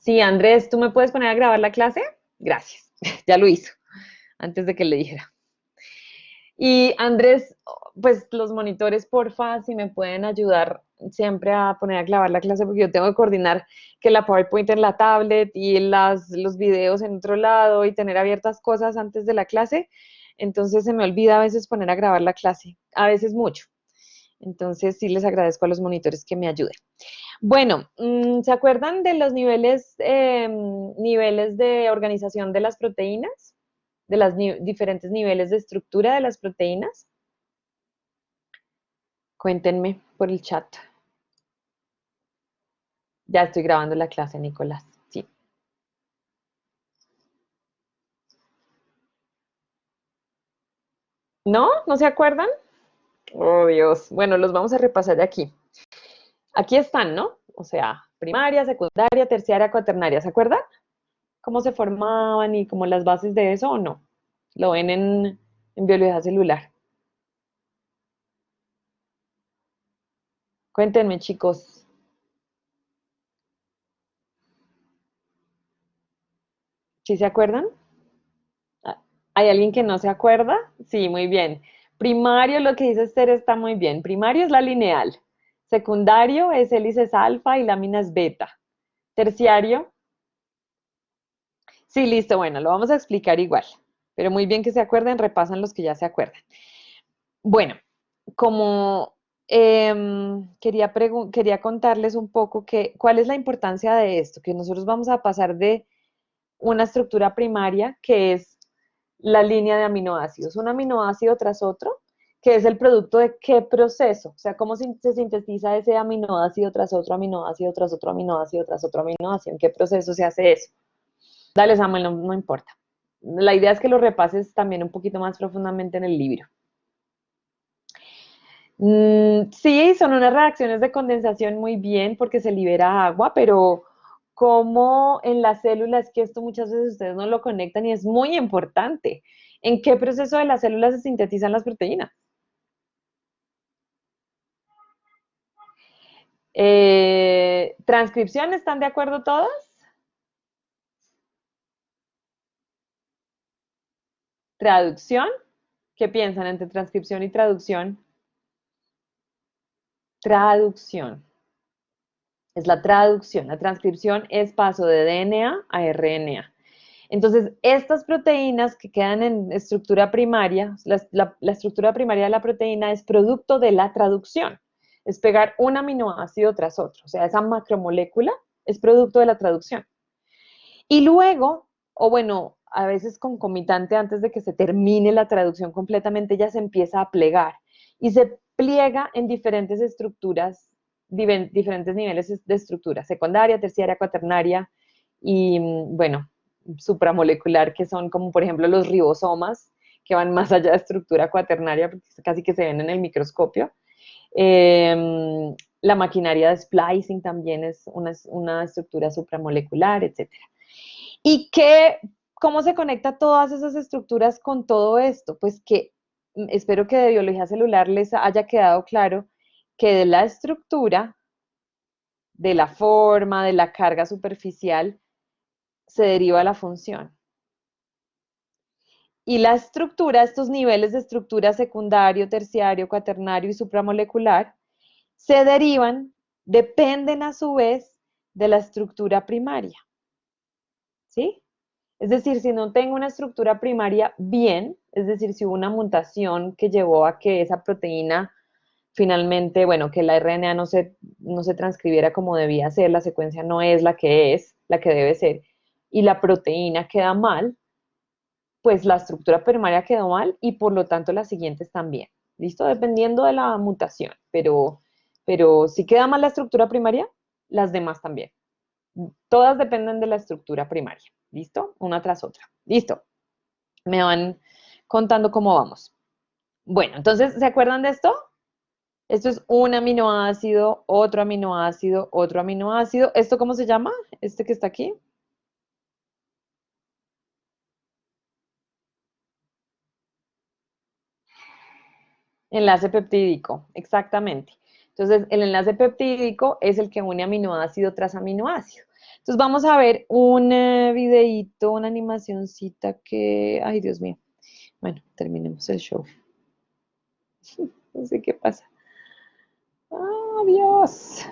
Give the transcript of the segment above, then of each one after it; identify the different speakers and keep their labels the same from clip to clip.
Speaker 1: Sí, Andrés, ¿tú me puedes poner a grabar la clase? Gracias, ya lo hizo, antes de que le dijera. Y Andrés, pues los monitores, porfa, si me pueden ayudar siempre a poner a grabar la clase, porque yo tengo que coordinar que la PowerPoint en la tablet y los videos en otro lado y tener abiertas cosas antes de la clase. Entonces se me olvida a veces poner a grabar la clase, a veces mucho. Entonces sí les agradezco a los monitores que me ayuden. Bueno, ¿se acuerdan de los niveles de organización de las proteínas? De los diferentes niveles de estructura de las proteínas. Cuéntenme por el chat. Ya estoy grabando la clase, Nicolás. Sí. ¿No? ¿No se acuerdan? Oh, Dios. Bueno, los vamos a repasar de aquí. Aquí están, ¿no? O sea, primaria, secundaria, terciaria, cuaternaria. ¿Se acuerdan? ¿Cómo se formaban y como las bases de eso o no? Lo ven en biología celular. Cuéntenme, chicos. ¿Sí se acuerdan? Ah, ¿hay alguien que no se acuerda? Sí, muy bien. Primario, lo que dice Esther está muy bien. Primario es la lineal. Secundario es hélices alfa y láminas beta. Terciario, sí, listo, bueno, lo vamos a explicar igual. Pero muy bien que se acuerden, repasan los que ya se acuerdan. Bueno, como quería contarles un poco cuál es la importancia de esto, que nosotros vamos a pasar de una estructura primaria, que es la línea de aminoácidos, un aminoácido tras otro, que es el producto de qué proceso, o sea, cómo se sintetiza ese aminoácido tras otro aminoácido, tras otro aminoácido, tras otro aminoácido, en qué proceso se hace eso. Dale, Samuel, no, no importa. La idea es que lo repases también un poquito más profundamente en el libro. Sí, son unas reacciones de condensación muy bien porque se libera agua, pero como en las células, que esto muchas veces ustedes no lo conectan y es muy importante. ¿En qué proceso de las células se sintetizan las proteínas? ¿Transcripción? ¿Están de acuerdo todos? ¿Traducción? ¿Qué piensan entre transcripción y traducción? Traducción. Es la traducción. La transcripción es paso de DNA a RNA. Entonces, estas proteínas que quedan en estructura primaria, la estructura primaria de la proteína es producto de la traducción. Es pegar un aminoácido tras otro. O sea, esa macromolécula es producto de la traducción. Y luego, o bueno, a veces concomitante antes de que se termine la traducción completamente, ya se empieza a plegar. Y se pliega en diferentes estructuras, diferentes niveles de estructura, secundaria, terciaria, cuaternaria y, bueno, supramolecular, que son como por ejemplo los ribosomas, que van más allá de estructura cuaternaria, porque casi que se ven en el microscopio. La maquinaria de splicing también es una estructura supramolecular, etcétera. ¿Y cómo se conecta todas esas estructuras con todo esto? Pues que espero que de biología celular les haya quedado claro que de la estructura, de la forma, de la carga superficial, se deriva la función. Y la estructura, estos niveles de estructura secundario, terciario, cuaternario y supramolecular, se derivan, dependen a su vez de la estructura primaria. ¿Sí? Es decir, si no tengo una estructura primaria bien, es decir, si hubo una mutación que llevó a que esa proteína finalmente, bueno, que la RNA no se transcribiera como debía ser, la secuencia no es la que debe ser, y la proteína queda mal, pues la estructura primaria quedó mal y por lo tanto las siguientes también. ¿Listo? Dependiendo de la mutación, pero si queda mal la estructura primaria, las demás también. Todas dependen de la estructura primaria. ¿Listo? Una tras otra. Listo. Me van contando cómo vamos. Bueno, entonces, ¿se acuerdan de esto? Esto es un aminoácido, otro aminoácido, otro aminoácido. ¿Esto cómo se llama? Este que está aquí. Enlace peptídico, exactamente. Entonces, el enlace peptídico es el que une aminoácido tras aminoácido. Entonces vamos a ver un videíto, una animacioncita que, ay Dios mío. Bueno, terminemos el show. No sé qué pasa. ¡Ah, Dios!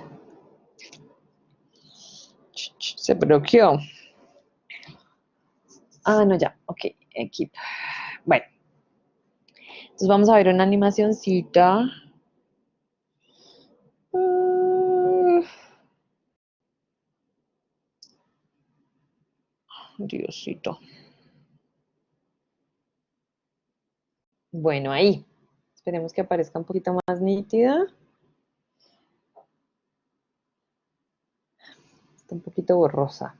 Speaker 1: Se bloqueó. Ah, no, ya. Ok, equipo. Bueno, entonces vamos a ver una animacioncita. Diosito. Bueno, ahí. Esperemos que aparezca un poquito más nítida. Está un poquito borrosa.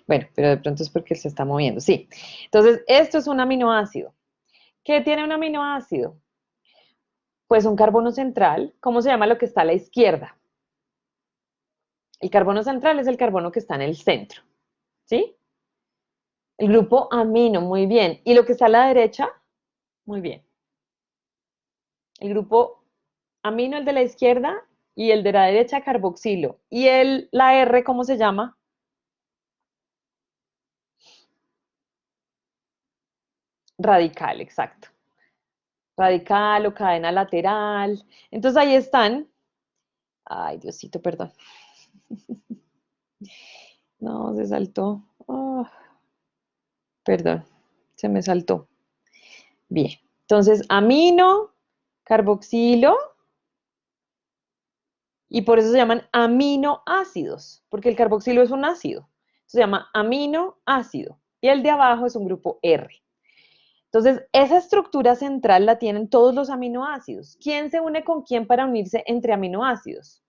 Speaker 1: Bueno, pero de pronto es porque se está moviendo. Sí. Entonces, esto es un aminoácido. ¿Qué tiene un aminoácido? Pues un carbono central. ¿Cómo se llama lo que está a la izquierda? El carbono central es el carbono que está en el centro. ¿Sí? El grupo amino, muy bien. ¿Y lo que está a la derecha? Muy bien. El grupo amino, el de la izquierda, y el de la derecha, carboxilo. ¿Y la R, cómo se llama? Radical, exacto. Radical o cadena lateral. Entonces ahí están. Ay, Diosito, perdón. No, se saltó. Oh, perdón, se me saltó. Bien. Entonces, amino, carboxilo, y por eso se llaman aminoácidos, porque el carboxilo es un ácido. Se llama aminoácido. Y el de abajo es un grupo R. Entonces, esa estructura central la tienen todos los aminoácidos. ¿Quién se une con quién para unirse entre aminoácidos?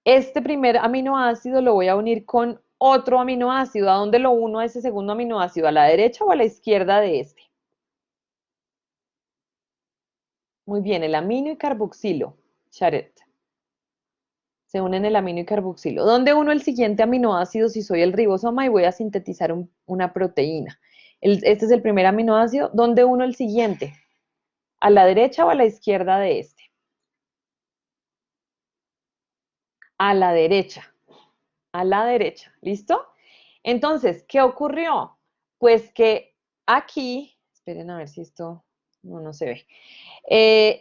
Speaker 1: Este primer aminoácido lo voy a unir con otro aminoácido. ¿A dónde lo uno a ese segundo aminoácido? ¿A la derecha o a la izquierda de este? Muy bien, el amino y carboxilo. Charet. Se unen el amino y carboxilo. ¿Dónde uno el siguiente aminoácido si soy el ribosoma y voy a sintetizar una proteína? Este es el primer aminoácido. ¿Dónde uno el siguiente? ¿A la derecha o a la izquierda de este? A la derecha. A la derecha. ¿Listo? Entonces, ¿qué ocurrió? Pues que aquí, esperen a ver si esto no se ve.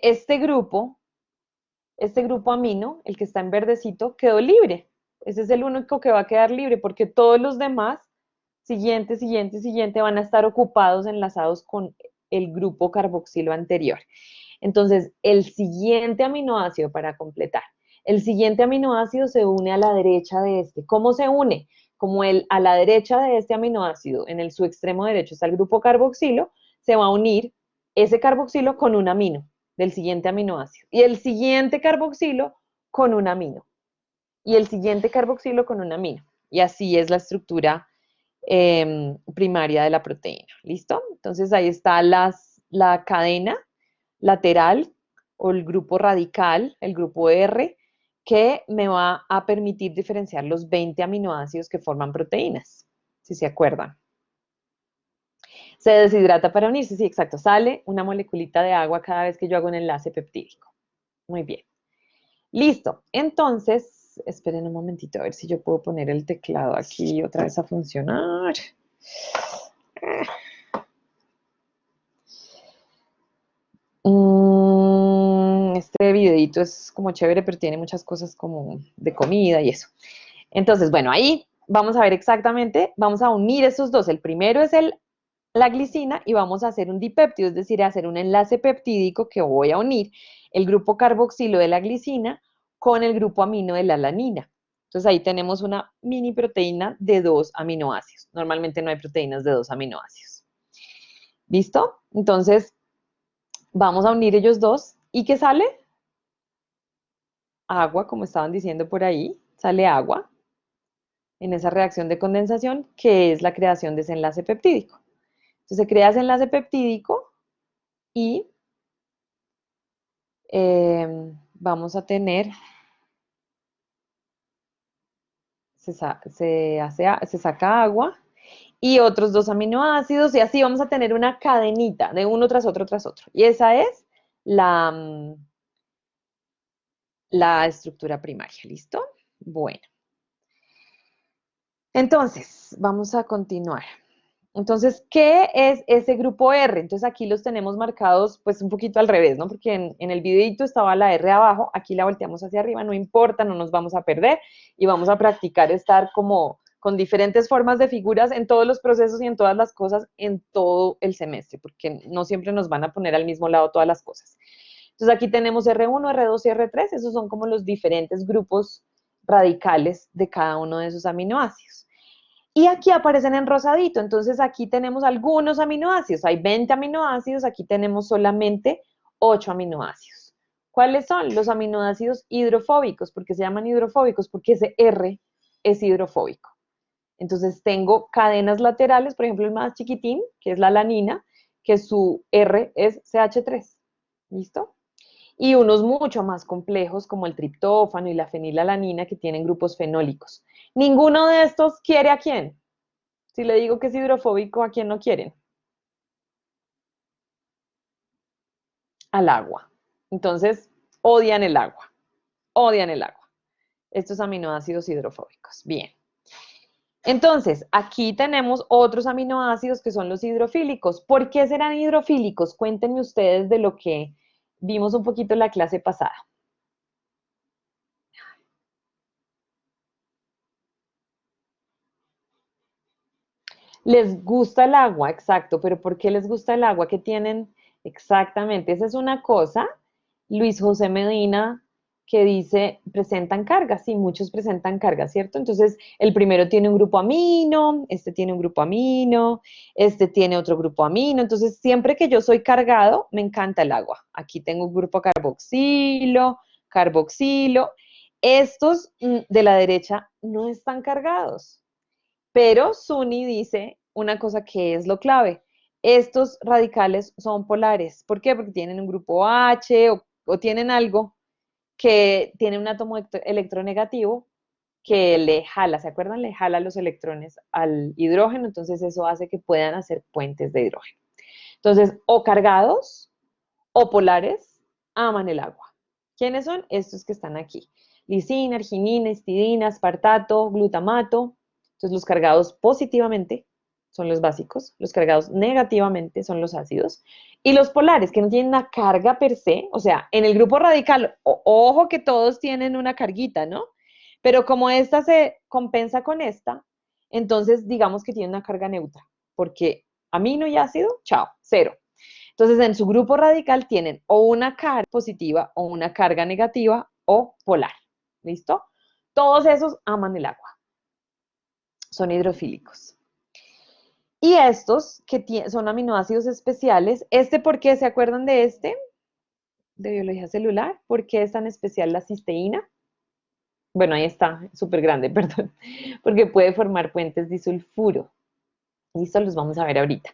Speaker 1: Este grupo amino, el que está en verdecito, quedó libre. Ese es el único que va a quedar libre porque todos los demás, siguiente, van a estar ocupados, enlazados con el grupo carboxilo anterior. Entonces, el siguiente aminoácido para completar, el siguiente aminoácido se une a la derecha de este. ¿Cómo se une? Como a la derecha de este aminoácido, en su extremo derecho está el grupo carboxilo, se va a unir ese carboxilo con un amino del siguiente aminoácido. Y el siguiente carboxilo con un amino. Y el siguiente carboxilo con un amino. Y así es la estructura primaria de la proteína. ¿Listo? Entonces ahí está la cadena lateral o el grupo radical, el grupo R, que me va a permitir diferenciar los 20 aminoácidos que forman proteínas, si se acuerdan. Se deshidrata para unirse, sí, exacto. Sale una moleculita de agua cada vez que yo hago un enlace peptídico. Muy bien. Listo. Entonces, esperen un momentito a ver si yo puedo poner el teclado aquí otra vez a funcionar. Este videito es como chévere, pero tiene muchas cosas como de comida y eso. Entonces, bueno, ahí vamos a ver exactamente, vamos a unir esos dos. El primero es la glicina y vamos a hacer un dipéptido, es decir, hacer un enlace peptídico que voy a unir el grupo carboxilo de la glicina con el grupo amino de la alanina. Entonces ahí tenemos una mini proteína de 2 aminoácidos. Normalmente no hay proteínas de 2 aminoácidos. ¿Listo? Entonces vamos a unir ellos dos. ¿Y qué sale? Agua, como estaban diciendo por ahí. Sale agua en esa reacción de condensación, que es la creación de ese enlace peptídico. Entonces se crea ese enlace peptídico y vamos a tener, se saca agua y otros 2 aminoácidos y así vamos a tener una cadenita de uno tras otro tras otro. Y esa es la la estructura primaria, ¿listo? Bueno, entonces, vamos a continuar. Entonces, ¿qué es ese grupo R? Entonces, aquí los tenemos marcados pues un poquito al revés, ¿no? Porque en el videito estaba la R abajo, aquí la volteamos hacia arriba, no importa, no nos vamos a perder y vamos a practicar estar como con diferentes formas de figuras en todos los procesos y en todas las cosas en todo el semestre, porque no siempre nos van a poner al mismo lado todas las cosas. Entonces, aquí tenemos R1, R2 y R3, esos son como los diferentes grupos radicales de cada uno de esos aminoácidos. Y aquí aparecen en rosadito, entonces aquí tenemos algunos aminoácidos, hay 20 aminoácidos, aquí tenemos solamente 8 aminoácidos. ¿Cuáles son? Los aminoácidos hidrofóbicos. ¿Por qué se llaman hidrofóbicos? Porque ese R es hidrofóbico. Entonces tengo cadenas laterales, por ejemplo el más chiquitín, que es la alanina, que su R es CH3. ¿Listo? Y unos mucho más complejos como el triptófano y la fenilalanina que tienen grupos fenólicos. Ninguno de estos quiere a quién. Si le digo que es hidrofóbico, ¿a quién no quieren? Al agua. Entonces, odian el agua. Odian el agua. Estos aminoácidos hidrofóbicos. Bien. Entonces, aquí tenemos otros aminoácidos que son los hidrofílicos. ¿Por qué serán hidrofílicos? Cuéntenme ustedes de lo que vimos un poquito en la clase pasada. Les gusta el agua, exacto, pero ¿por qué les gusta el agua? ¿Qué tienen? Exactamente, esa es una cosa. Luis José Medina que dice, presentan cargas, sí, muchos presentan cargas, ¿cierto? Entonces, el primero tiene un grupo amino, este tiene un grupo amino, este tiene otro grupo amino, entonces siempre que yo soy cargado, me encanta el agua. Aquí tengo un grupo carboxilo, carboxilo. Estos de la derecha no están cargados. Pero Suni dice una cosa que es lo clave. Estos radicales son polares. ¿Por qué? Porque tienen un grupo H o tienen algo que tiene un átomo electronegativo que le jala, ¿se acuerdan? Le jala los electrones al hidrógeno, entonces eso hace que puedan hacer puentes de hidrógeno. Entonces, o cargados o polares aman el agua. ¿Quiénes son? Estos que están aquí. Lisina, arginina, histidina, aspartato, glutamato. Entonces, los cargados positivamente son los básicos, los cargados negativamente son los ácidos, y los polares, que no tienen una carga per se, o sea, en el grupo radical, ojo que todos tienen una carguita, ¿no? Pero como esta se compensa con esta, entonces digamos que tiene una carga neutra, porque amino y ácido, chao, cero. Entonces, en su grupo radical tienen o una carga positiva o una carga negativa o polar. ¿Listo? Todos esos aman el agua. Son hidrofílicos. Y estos que son aminoácidos especiales, ¿por qué se acuerdan de este? De biología celular. ¿Por qué es tan especial la cisteína? Bueno, ahí está, súper grande, perdón. Porque puede formar puentes disulfuro. Listo, los vamos a ver ahorita.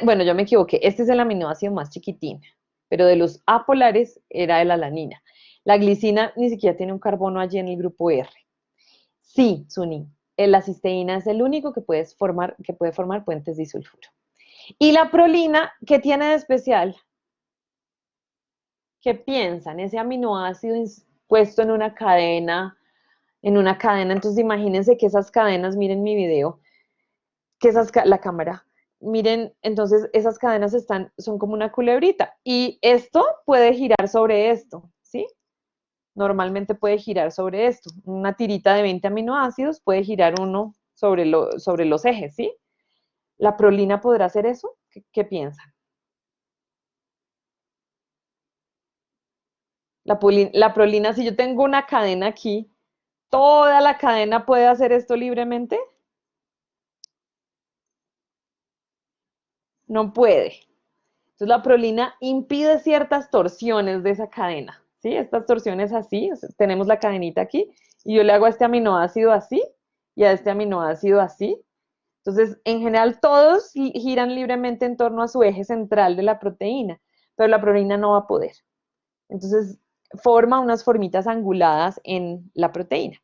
Speaker 1: Bueno, yo me equivoqué. Este es el aminoácido más chiquitín, pero de los apolares era la alanina. La glicina ni siquiera tiene un carbono allí en el grupo R. Sí, Suni, la cisteína es el único que puede formar puentes disulfuro. Y la prolina, ¿qué tiene de especial? ¿Qué piensan? Ese aminoácido puesto en una cadena, entonces imagínense que esas cadenas, miren mi video, que la cámara, miren, entonces esas cadenas son como una culebrita y esto puede girar sobre esto, ¿sí? Normalmente puede girar sobre esto. Una tirita de 20 aminoácidos puede girar uno sobre los ejes, ¿sí? ¿La prolina podrá hacer eso? ¿Qué piensan? La prolina, si yo tengo una cadena aquí, ¿toda la cadena puede hacer esto libremente? No puede. Entonces la prolina impide ciertas torsiones de esa cadena, ¿sí? Estas torsiones así, o sea, tenemos la cadenita aquí, y yo le hago a este aminoácido así, y a este aminoácido así. Entonces, en general, todos giran libremente en torno a su eje central de la proteína, pero la prolina no va a poder. Entonces, forma unas formitas anguladas en la proteína.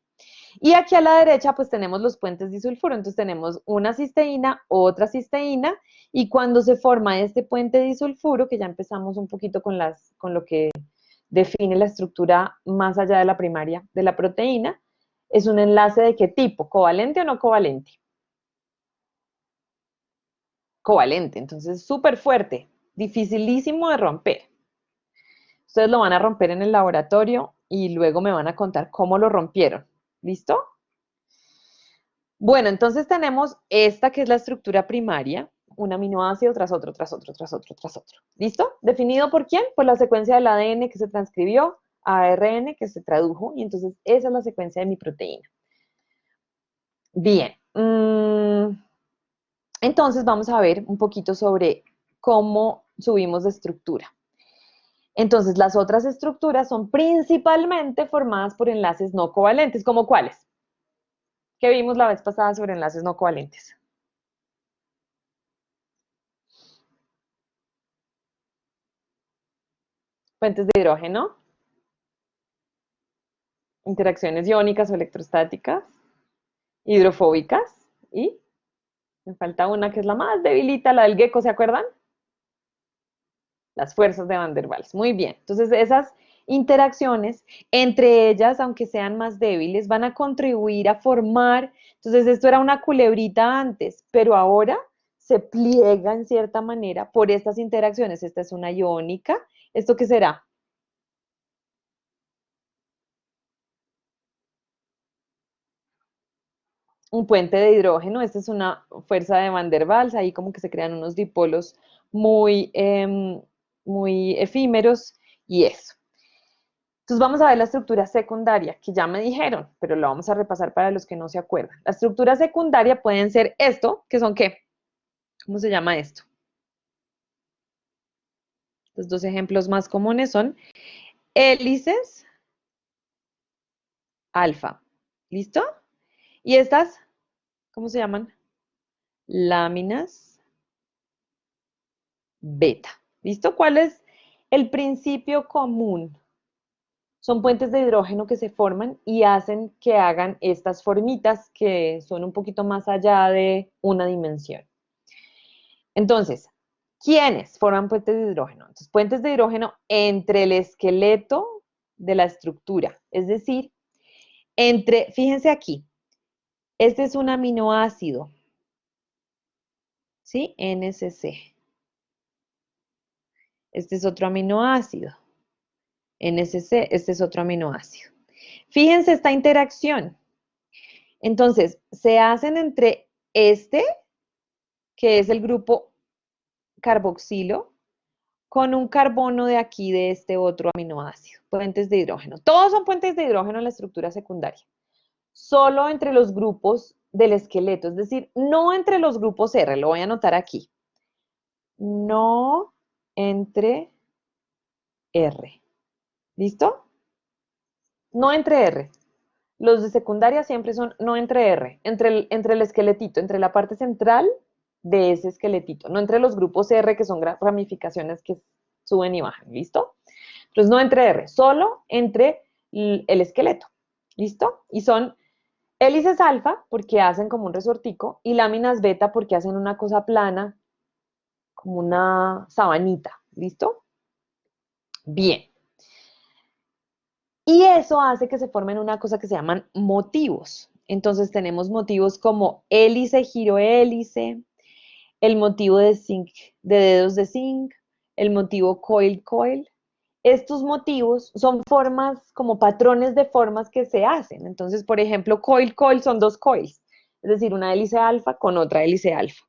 Speaker 1: Y aquí a la derecha, pues tenemos los puentes disulfuro. Entonces tenemos una cisteína, otra cisteína, y cuando se forma este puente disulfuro, que ya empezamos un poquito con lo que define la estructura más allá de la primaria de la proteína. ¿Es un enlace de qué tipo? ¿Covalente o no covalente? Covalente, entonces súper fuerte, dificilísimo de romper. Ustedes lo van a romper en el laboratorio y luego me van a contar cómo lo rompieron. ¿Listo? Bueno, entonces tenemos esta que es la estructura primaria, un aminoácido tras otro, tras otro, tras otro, tras otro. ¿Listo? ¿Definido por quién? Por la secuencia del ADN que se transcribió a ARN que se tradujo y entonces esa es la secuencia de mi proteína. Bien. Entonces vamos a ver un poquito sobre cómo subimos de estructura. Entonces las otras estructuras son principalmente formadas por enlaces no covalentes, ¿como cuáles? ¿Qué vimos la vez pasada sobre enlaces no covalentes? Fuentes de hidrógeno, interacciones iónicas o electrostáticas, hidrofóbicas y me falta una que es la más debilita, la del gecko, ¿se acuerdan? Las fuerzas de Van der Waals. Muy bien. Entonces, esas interacciones, entre ellas, aunque sean más débiles, van a contribuir a formar. Entonces, esto era una culebrita antes, pero ahora se pliega en cierta manera por estas interacciones. Esta es una iónica. ¿Esto qué será? Un puente de hidrógeno. Esta es una fuerza de Van der Waals. Ahí como que se crean unos dipolos muy, muy efímeros y eso. Entonces vamos a ver la estructura secundaria, que ya me dijeron, pero lo vamos a repasar para los que no se acuerdan. La estructura secundaria pueden ser esto, que son ¿qué? ¿Cómo se llama esto? Los dos ejemplos más comunes son hélices alfa. ¿Listo? Y estas, ¿cómo se llaman? Láminas beta. ¿Listo? ¿Cuál es el principio común? Son puentes de hidrógeno que se forman y hacen que hagan estas formitas que son un poquito más allá de una dimensión. Entonces, ¿quiénes forman puentes de hidrógeno? Entonces, puentes de hidrógeno entre el esqueleto de la estructura, es decir, fíjense aquí, este es un aminoácido, ¿sí? NCC. Este es otro aminoácido, NCC, este es otro aminoácido. Fíjense esta interacción. Entonces, se hacen entre este, que es el grupo carboxilo, con un carbono de aquí de este otro aminoácido, puentes de hidrógeno. Todos son puentes de hidrógeno en la estructura secundaria, solo entre los grupos del esqueleto, es decir, no entre los grupos R, lo voy a anotar aquí. No entre R. ¿Listo? No entre R. Los de secundaria siempre son no entre R, entre el esqueletito, entre la parte central de ese esqueletito, no entre los grupos R que son ramificaciones que suben y bajan, ¿listo? Entonces no entre R, solo entre el esqueleto, ¿listo? Y son hélices alfa porque hacen como un resortico y láminas beta porque hacen una cosa plana, como una sabanita, ¿listo? Bien. Y eso hace que se formen una cosa que se llaman motivos. Entonces tenemos motivos como hélice, girohélice, el motivo de zinc, de dedos de zinc, el motivo coil, coil. Estos motivos son formas, como patrones de formas que se hacen. Entonces, por ejemplo, coil, coil son dos coils, es decir, una hélice alfa con otra hélice alfa.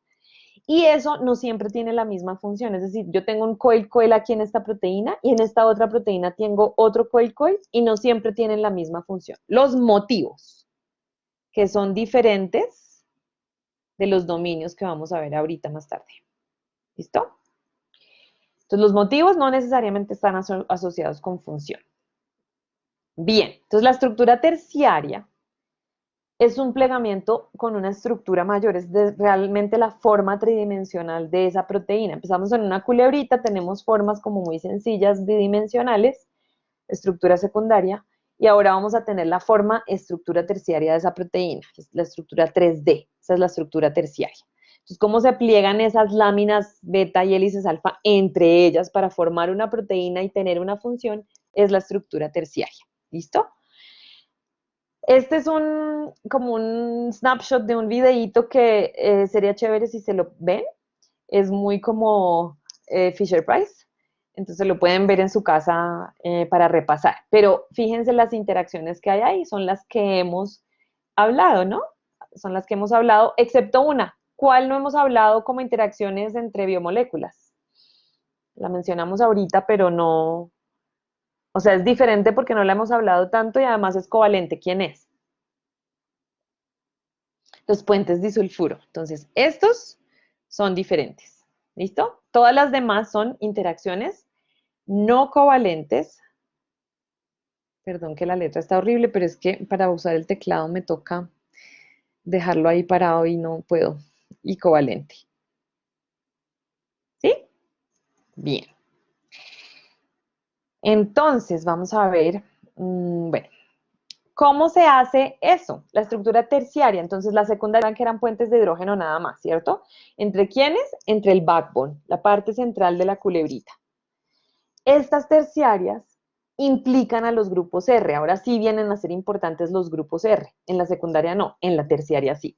Speaker 1: Y eso no siempre tiene la misma función, es decir, yo tengo un coil coil aquí en esta proteína y en esta otra proteína tengo otro coil coil y no siempre tienen la misma función. Los motivos, que son diferentes de los dominios que vamos a ver ahorita más tarde. ¿Listo? Entonces, los motivos no necesariamente están asociados con función. Bien, entonces la estructura terciaria es un plegamiento con una estructura mayor, es realmente la forma tridimensional de esa proteína. Empezamos en una culebrita, tenemos formas como muy sencillas bidimensionales, estructura secundaria, y ahora vamos a tener la forma estructura terciaria de esa proteína, que es la estructura 3D, esa es la estructura terciaria. Entonces, ¿cómo se pliegan esas láminas beta y hélices alfa entre ellas para formar una proteína y tener una función? es la estructura terciaria. ¿Listo? Este es como un snapshot de un videíto que sería chévere si se lo ven. Es muy como Fisher-Price. Entonces lo pueden ver en su casa para repasar. Pero fíjense las interacciones que hay ahí, son las que hemos hablado, ¿no? Son las que hemos hablado, excepto una. ¿Cuál no hemos hablado como interacciones entre biomoléculas? La mencionamos ahorita, pero no, o sea, es diferente porque no la hemos hablado tanto y además es covalente. ¿Quién es? Los puentes disulfuro. Entonces, estos son diferentes. ¿Listo? Todas las demás son interacciones no covalentes. Perdón que la letra está horrible, pero es que para usar el teclado me toca dejarlo ahí parado y no puedo. Y covalente. ¿Sí? Bien. Entonces, vamos a ver, bueno, ¿cómo se hace eso? La estructura terciaria. Entonces, la secundaria que eran puentes de hidrógeno nada más, ¿cierto? ¿Entre quiénes? Entre el backbone, la parte central de la culebrita. Estas terciarias implican a los grupos R. Ahora sí vienen a ser importantes los grupos R. En la secundaria no, en la terciaria sí.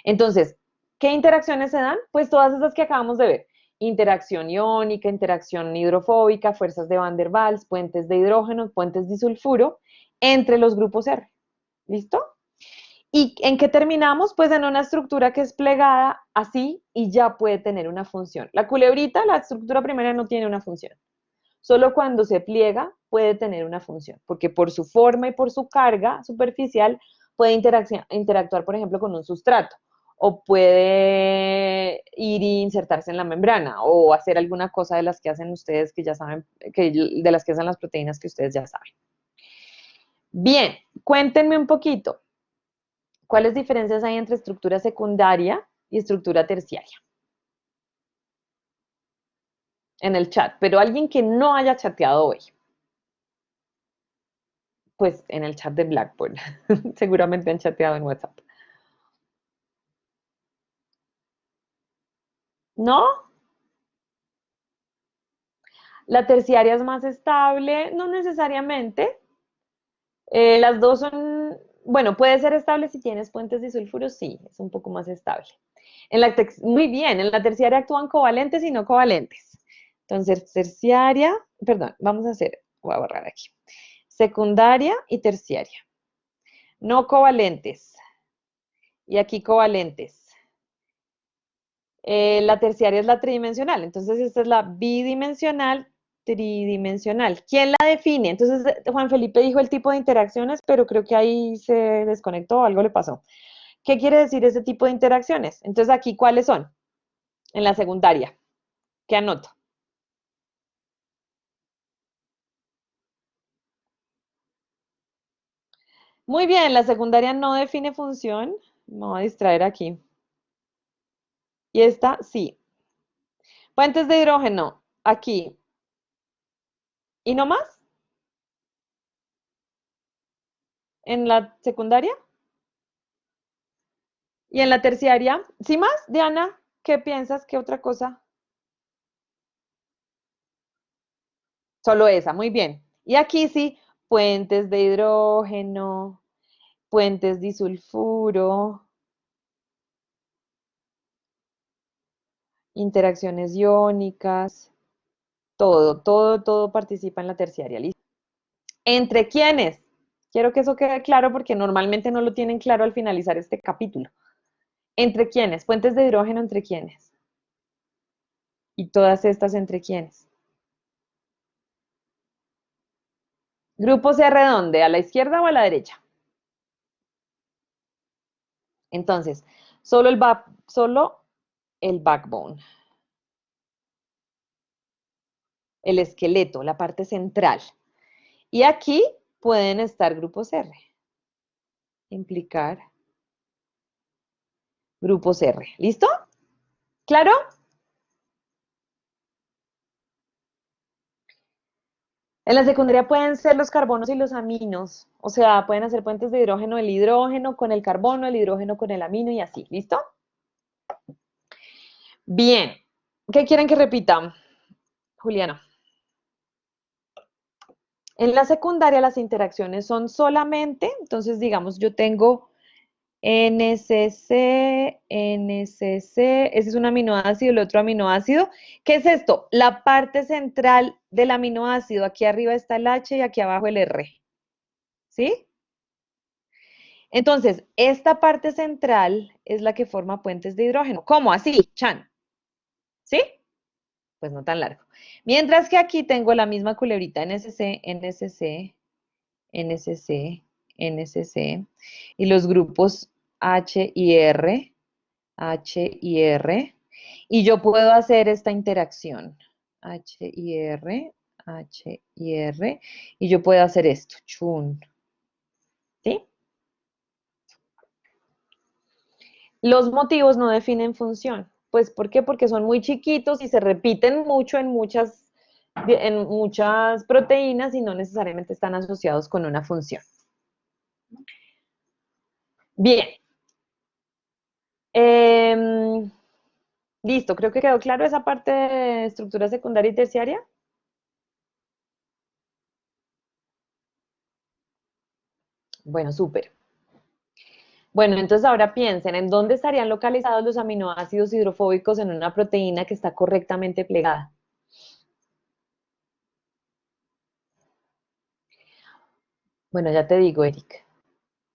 Speaker 1: Entonces, ¿qué interacciones se dan? Pues todas esas que acabamos de ver. Interacción iónica, interacción hidrofóbica, fuerzas de Van der Waals, puentes de hidrógeno, puentes disulfuro, entre los grupos R. ¿Listo? ¿Y en qué terminamos? Pues en una estructura que es plegada así y ya puede tener una función. La culebrita, la estructura primaria no tiene una función. Solo cuando se pliega puede tener una función, porque por su forma y por su carga superficial puede interactuar, por ejemplo, con un sustrato, o puede ir e insertarse en la membrana, o hacer alguna cosa de las que hacen ustedes que ya saben, de las que hacen las proteínas que ustedes ya saben. Bien, cuéntenme un poquito, ¿cuáles diferencias hay entre estructura secundaria y estructura terciaria? En el chat, pero alguien que no haya chateado hoy. Pues en el chat de Blackboard. Seguramente han chateado en WhatsApp. ¿No? La terciaria es más estable, no necesariamente. Las dos son, bueno, puede ser estable si tienes puentes disulfuros, sí, es un poco más estable. Muy bien, en la terciaria actúan covalentes y no covalentes. Entonces, terciaria, perdón, vamos a hacer, voy a borrar aquí. Secundaria y terciaria. No covalentes. Y aquí covalentes. La terciaria es la tridimensional, entonces esta es la bidimensional, tridimensional. ¿Quién la define? Entonces Juan Felipe dijo el tipo de interacciones, pero creo que ahí se desconectó, algo le pasó. ¿Qué quiere decir ese tipo de interacciones? Entonces aquí, ¿cuáles son? En la secundaria. ¿Qué anoto? Muy bien, la secundaria no define función. Me voy a distraer aquí. Y esta sí. Puentes de hidrógeno, aquí. ¿Y no más? ¿En la secundaria? ¿Y en la terciaria? ¿Sí más? Diana, ¿qué piensas? ¿Qué otra cosa? Solo esa, muy bien. Y aquí sí, puentes de hidrógeno, puentes disulfuro, interacciones iónicas, todo participa en la terciaria. ¿Listo? ¿Entre quiénes? Quiero que eso quede claro porque normalmente no lo tienen claro al finalizar este capítulo. ¿Entre quiénes? Puentes de hidrógeno, ¿entre quiénes? Y todas estas, ¿entre quiénes? Grupos R, ¿dónde? ¿A la izquierda o a la derecha? Entonces, solo el backbone, el esqueleto, la parte central. Y aquí pueden estar grupos R, implicar grupos R. ¿Listo? ¿Claro? En la secundaria pueden ser los carbonos y los aminos. O sea, pueden hacer puentes de hidrógeno, el hidrógeno con el carbono, el hidrógeno con el amino y así. ¿Listo? Bien. ¿Qué quieren que repita, Juliana? En la secundaria las interacciones son solamente, entonces digamos, yo tengo NCC, NCC, ese es un aminoácido, el otro aminoácido. ¿Qué es esto? La parte central del aminoácido. Aquí arriba está el H y aquí abajo el R. ¿Sí? Entonces, esta parte central es la que forma puentes de hidrógeno. ¿Cómo? Así, Chan. ¿Sí? Pues no tan largo. Mientras que aquí tengo la misma culebrita NCC, NCC, NCC, NCC, y los grupos H y R, H y R, y yo puedo hacer esta interacción, H y R, H y R, y yo puedo hacer esto, chun, ¿sí? Los motivos no definen función. Pues, ¿por qué? Porque son muy chiquitos y se repiten mucho en muchas proteínas y no necesariamente están asociados con una función. Bien. Listo, creo que quedó claro esa parte de estructura secundaria y terciaria. Bueno, súper. Bueno, entonces ahora piensen en dónde estarían localizados los aminoácidos hidrofóbicos en una proteína que está correctamente plegada. Bueno, ya te digo, Eric.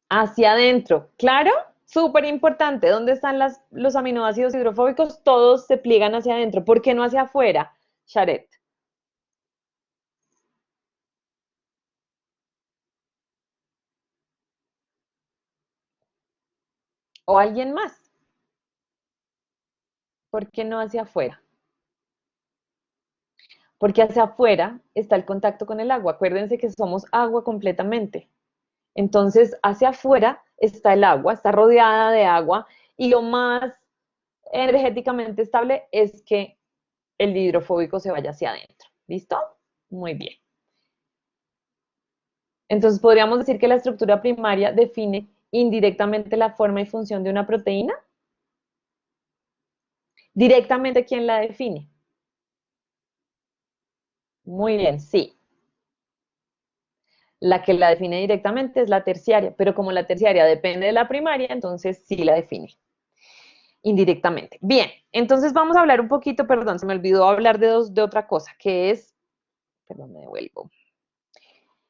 Speaker 1: Hacia adentro, ¿claro? Súper importante. ¿Dónde están los aminoácidos hidrofóbicos? Todos se pliegan hacia adentro. ¿Por qué no hacia afuera, Sharet? ¿O alguien más? ¿Por qué no hacia afuera? Porque hacia afuera está el contacto con el agua. Acuérdense que somos agua completamente. Entonces, hacia afuera está el agua, está rodeada de agua y lo más energéticamente estable es que el hidrofóbico se vaya hacia adentro. ¿Listo? Muy bien. Entonces, podríamos decir que la estructura primaria define indirectamente la forma y función de una proteína. Directamente, ¿quién la define? Muy bien, sí. La que la define directamente es la terciaria, pero como la terciaria depende de la primaria, entonces sí la define indirectamente. Bien, entonces vamos a hablar un poquito, perdón, se me olvidó hablar de otra cosa, que es, perdón, me devuelvo.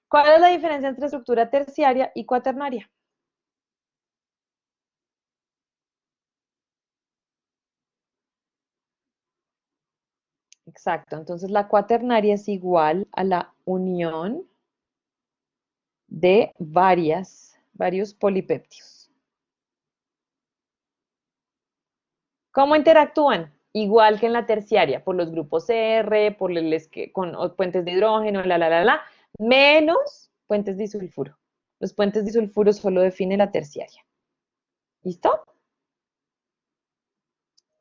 Speaker 1: ¿Cuál es la diferencia entre estructura terciaria y cuaternaria? Exacto, entonces la cuaternaria es igual a la unión de varios polipéptidos. ¿Cómo interactúan? Igual que en la terciaria, por los grupos R, con puentes de hidrógeno, menos puentes disulfuro. Los puentes disulfuro solo definen la terciaria. ¿Listo?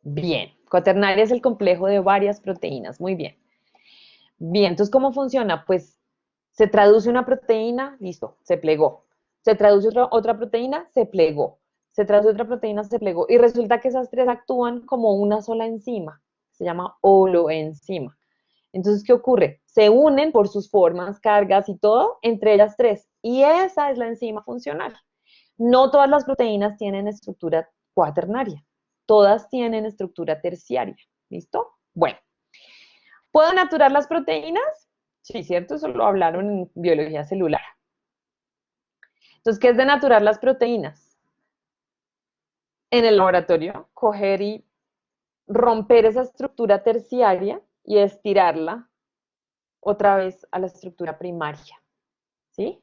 Speaker 1: Bien. Cuaternaria es el complejo de varias proteínas. Muy bien. Bien, entonces, ¿cómo funciona? Pues se traduce una proteína, listo, se plegó. Se traduce otra proteína, se plegó. Se traduce otra proteína, se plegó. Y resulta que esas tres actúan como una sola enzima. Se llama holoenzima. Entonces, ¿qué ocurre? Se unen por sus formas, cargas y todo entre ellas tres. Y esa es la enzima funcional. No todas las proteínas tienen estructura cuaternaria. Todas tienen estructura terciaria. ¿Listo? Bueno, ¿puedo naturar las proteínas? Sí, cierto, eso lo hablaron en biología celular. Entonces, ¿qué es de naturar las proteínas? En el laboratorio, coger y romper esa estructura terciaria y estirarla otra vez a la estructura primaria, ¿sí?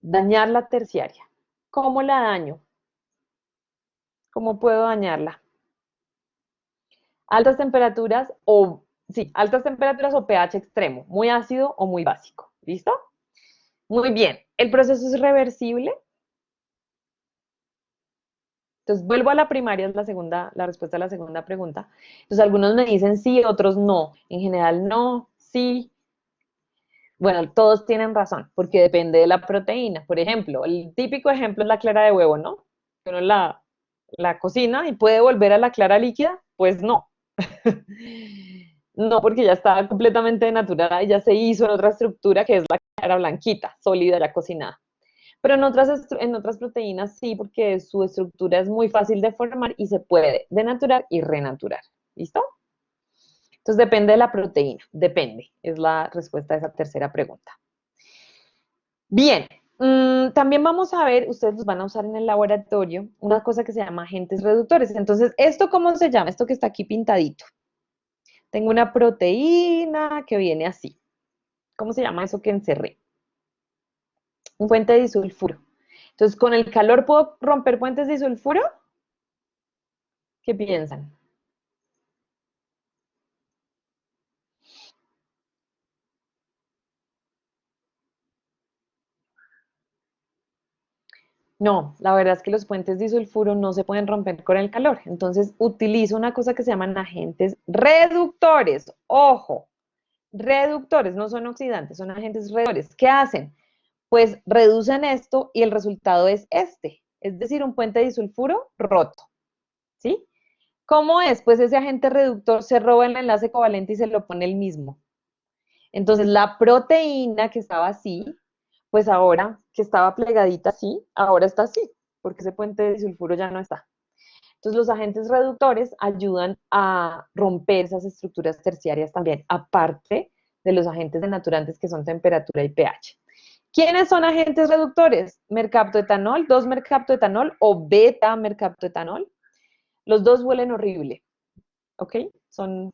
Speaker 1: Dañar la terciaria. ¿Cómo la daño? ¿Cómo puedo dañarla? Altas temperaturas o, sí, altas temperaturas o pH extremo, muy ácido o muy básico. ¿Listo? Muy bien. ¿El proceso es reversible? Entonces, vuelvo a la primaria, es la respuesta a la segunda pregunta. Entonces, algunos me dicen sí, otros no. En general, no, sí. Bueno, todos tienen razón, porque depende de la proteína. Por ejemplo, el típico ejemplo es la clara de huevo, ¿no? Que uno la cocina y puede volver a la clara líquida, pues no. No, porque ya estaba completamente denaturada y ya se hizo en otra estructura que es la que era blanquita, sólida, ya cocinada. Pero en otras proteínas sí, porque su estructura es muy fácil de formar y se puede denaturar y renaturar. ¿Listo? Entonces depende de la proteína, depende, es la respuesta a esa tercera pregunta. Bien, también vamos a ver, ustedes los van a usar en el laboratorio, una cosa que se llama agentes reductores. Entonces, ¿esto cómo se llama? Esto que está aquí pintadito. Tengo una proteína que viene así. ¿Cómo se llama eso que encerré? Un puente de disulfuro. Entonces, ¿con el calor puedo romper puentes de disulfuro? ¿Qué piensan? No, la verdad es que los puentes disulfuro no se pueden romper con el calor. Entonces, utilizo una cosa que se llaman agentes reductores. Ojo, reductores, no son oxidantes, son agentes reductores. ¿Qué hacen? Pues reducen esto y el resultado es este, es decir, un puente de disulfuro roto, ¿sí? ¿Cómo es? Pues ese agente reductor se roba el enlace covalente y se lo pone el mismo. Entonces, la proteína que estaba así, pues ahora que estaba plegadita así, ahora está así, porque ese puente de disulfuro ya no está. Entonces, los agentes reductores ayudan a romper esas estructuras terciarias también, aparte de los agentes denaturantes que son temperatura y pH. ¿Quiénes son agentes reductores? Mercaptoetanol, 2-mercaptoetanol o beta-mercaptoetanol. Los dos huelen horrible, ¿ok? Son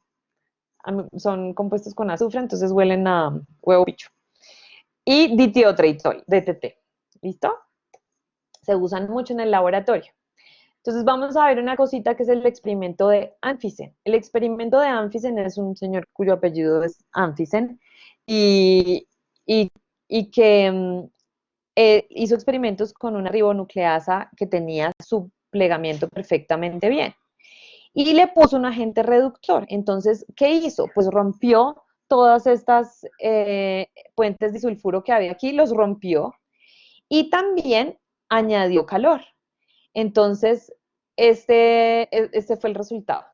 Speaker 1: compuestos con azufre, entonces huelen a huevo bicho. Y ditiotreitol, DTT. ¿Listo? Se usan mucho en el laboratorio. Entonces vamos a ver una cosita que es el experimento de Amphisen. El experimento de Amphisen es un señor cuyo apellido es Amphisen y, y, y que hizo experimentos con una ribonucleasa que tenía su plegamiento perfectamente bien y le puso un agente reductor. Entonces, ¿qué hizo? Pues rompió todas estas puentes de sulfuro que había aquí, los rompió y también añadió calor. Entonces, este fue el resultado.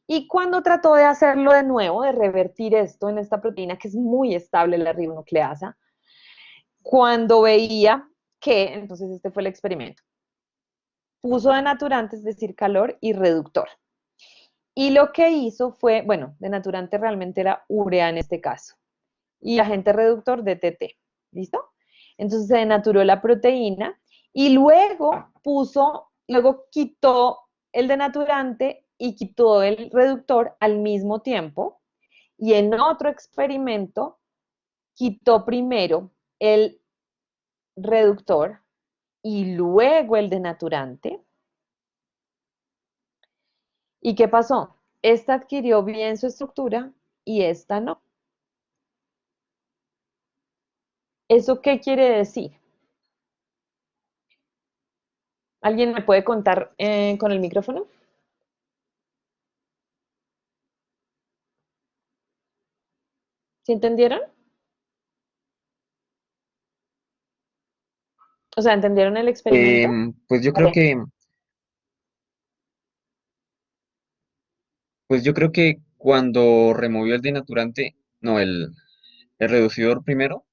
Speaker 1: Y cuando trató de hacerlo de nuevo, de revertir esto en esta proteína que es muy estable, la ribonucleasa, cuando veía que, entonces este fue el experimento, puso denaturante, es decir, calor y reductor. Y lo que hizo fue, bueno, denaturante realmente era urea en este caso, y agente reductor DTT, ¿listo? Entonces se denaturó la proteína y luego quitó el denaturante y quitó el reductor al mismo tiempo, y en otro experimento quitó primero el reductor y luego el denaturante. ¿Y qué pasó? Esta adquirió bien su estructura y esta no. ¿Eso qué quiere decir? ¿Alguien me puede contar con el micrófono? ¿Sí entendieron? O sea, ¿entendieron el experimento?
Speaker 2: Pues yo creo
Speaker 1: Vale.
Speaker 2: que, pues yo creo que cuando removió el denaturante, no, el reducidor primero,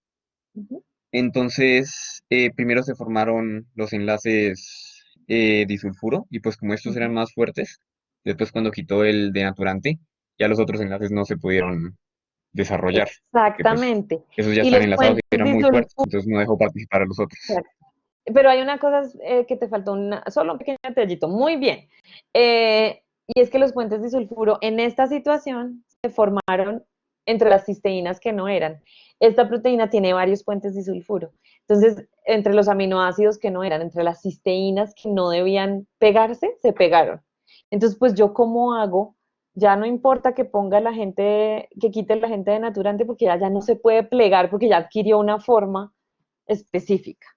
Speaker 1: Ujú.
Speaker 2: entonces primero se formaron los enlaces disulfuro y pues como estos eran
Speaker 1: Ujú.
Speaker 2: más fuertes, después cuando quitó el denaturante, ya los otros enlaces no se pudieron desarrollar, porque pues
Speaker 1: Exactamente.
Speaker 2: esos ya
Speaker 1: Y
Speaker 2: están
Speaker 1: los
Speaker 2: enlazados
Speaker 1: puentes
Speaker 2: y eran muy
Speaker 1: disulfuro.
Speaker 2: fuertes, entonces no dejó participar a los otros.
Speaker 1: Pero hay una cosa que te faltó, solo un pequeño detallito. Muy bien. Y es que los puentes disulfuro en esta situación se formaron entre las cisteínas que no eran. Esta proteína tiene varios puentes disulfuro. Entonces, entre los aminoácidos que no eran, entre las cisteínas que no debían pegarse, se pegaron. Entonces, pues yo cómo hago, ya no importa que ponga la gente, que quite la gente de naturante, porque ya no se puede plegar, porque ya adquirió una forma específica.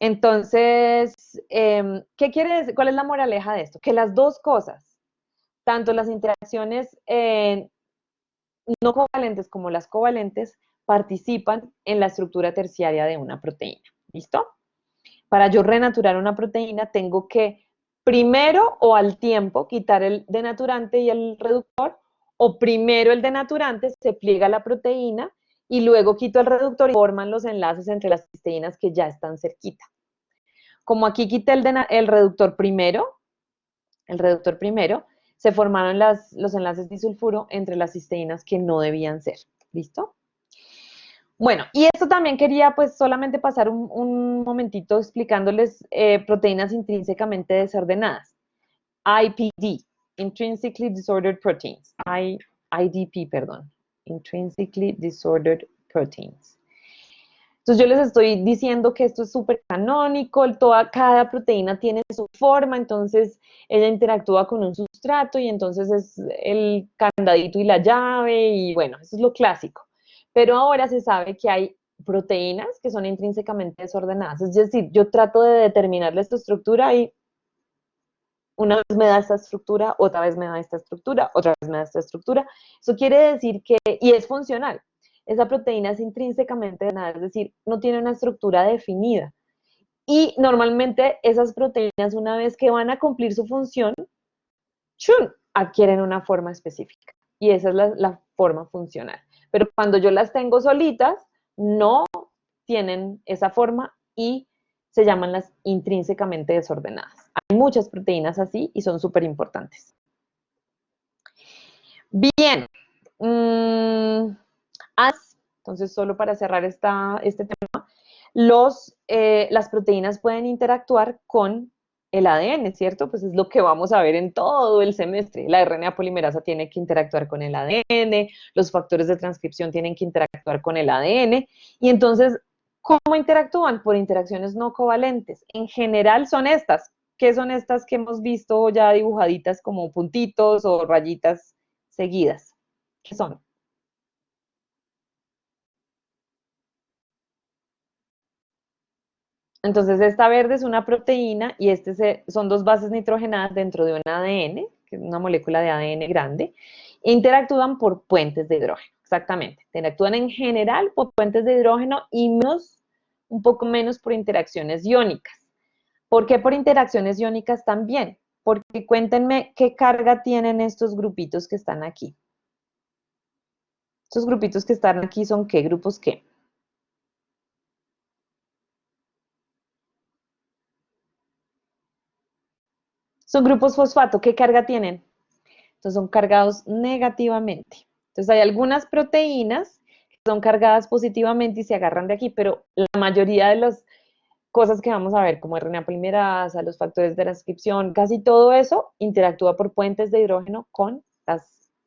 Speaker 1: Entonces, ¿qué quiere decir? ¿Cuál es la moraleja de esto? Que las dos cosas, tanto las interacciones no covalentes como las covalentes, participan en la estructura terciaria de una proteína. ¿Listo? Para yo renaturar una proteína, tengo que primero o al tiempo quitar el denaturante y el reductor, o primero el denaturante, se pliega la proteína y luego quito el reductor y forman los enlaces entre las cisteínas que ya están cerquita. Como aquí quité el reductor primero, se formaron los enlaces disulfuro entre las cisteínas que no debían ser. ¿Listo? Bueno, y esto también quería pues solamente pasar un momentito explicándoles proteínas intrínsecamente desordenadas. IPD, Intrinsically Disordered Proteins. IDP, perdón. Intrinsically Disordered Proteins. Entonces yo les estoy diciendo que esto es súper canónico, cada proteína tiene su forma, entonces ella interactúa con un sustrato y entonces es el candadito y la llave y bueno, eso es lo clásico. Pero ahora se sabe que hay proteínas que son intrínsecamente desordenadas, es decir, yo trato de determinarle esta estructura y una vez me da esta estructura, otra vez me da esta estructura, otra vez me da esta estructura. Eso quiere decir que, y es funcional, esa proteína es intrínsecamente ordenada, es decir, no tiene una estructura definida. Y normalmente esas proteínas, una vez que van a cumplir su función, ¡chun!, adquieren una forma específica. Y esa es la forma funcional. Pero cuando yo las tengo solitas, no tienen esa forma y se llaman las intrínsecamente desordenadas. Hay muchas proteínas así y son súper importantes. Bien. Entonces, solo para cerrar este tema, las proteínas pueden interactuar con el ADN, ¿cierto? Pues es lo que vamos a ver en todo el semestre. La RNA polimerasa tiene que interactuar con el ADN, los factores de transcripción tienen que interactuar con el ADN, y entonces, ¿cómo interactúan? Por interacciones no covalentes. En general son estas. ¿Qué son estas que hemos visto ya dibujaditas como puntitos o rayitas seguidas? ¿Qué son? Entonces, esta verde es una proteína y son dos bases nitrogenadas dentro de un ADN, que es una molécula de ADN grande, e interactúan por puentes de hidrógeno, exactamente. Interactúan en general por puentes de hidrógeno y un poco menos por interacciones iónicas. ¿Por qué por interacciones iónicas también? Porque cuéntenme qué carga tienen estos grupitos que están aquí. Estos grupitos que están aquí son ¿qué? ¿Grupos qué? Son grupos fosfato, ¿qué carga tienen? Entonces son cargados negativamente. Entonces hay algunas proteínas que son cargadas positivamente y se agarran de aquí, pero la mayoría de las cosas que vamos a ver, como RNA polimerasa, los factores de transcripción, casi todo eso interactúa por puentes de hidrógeno con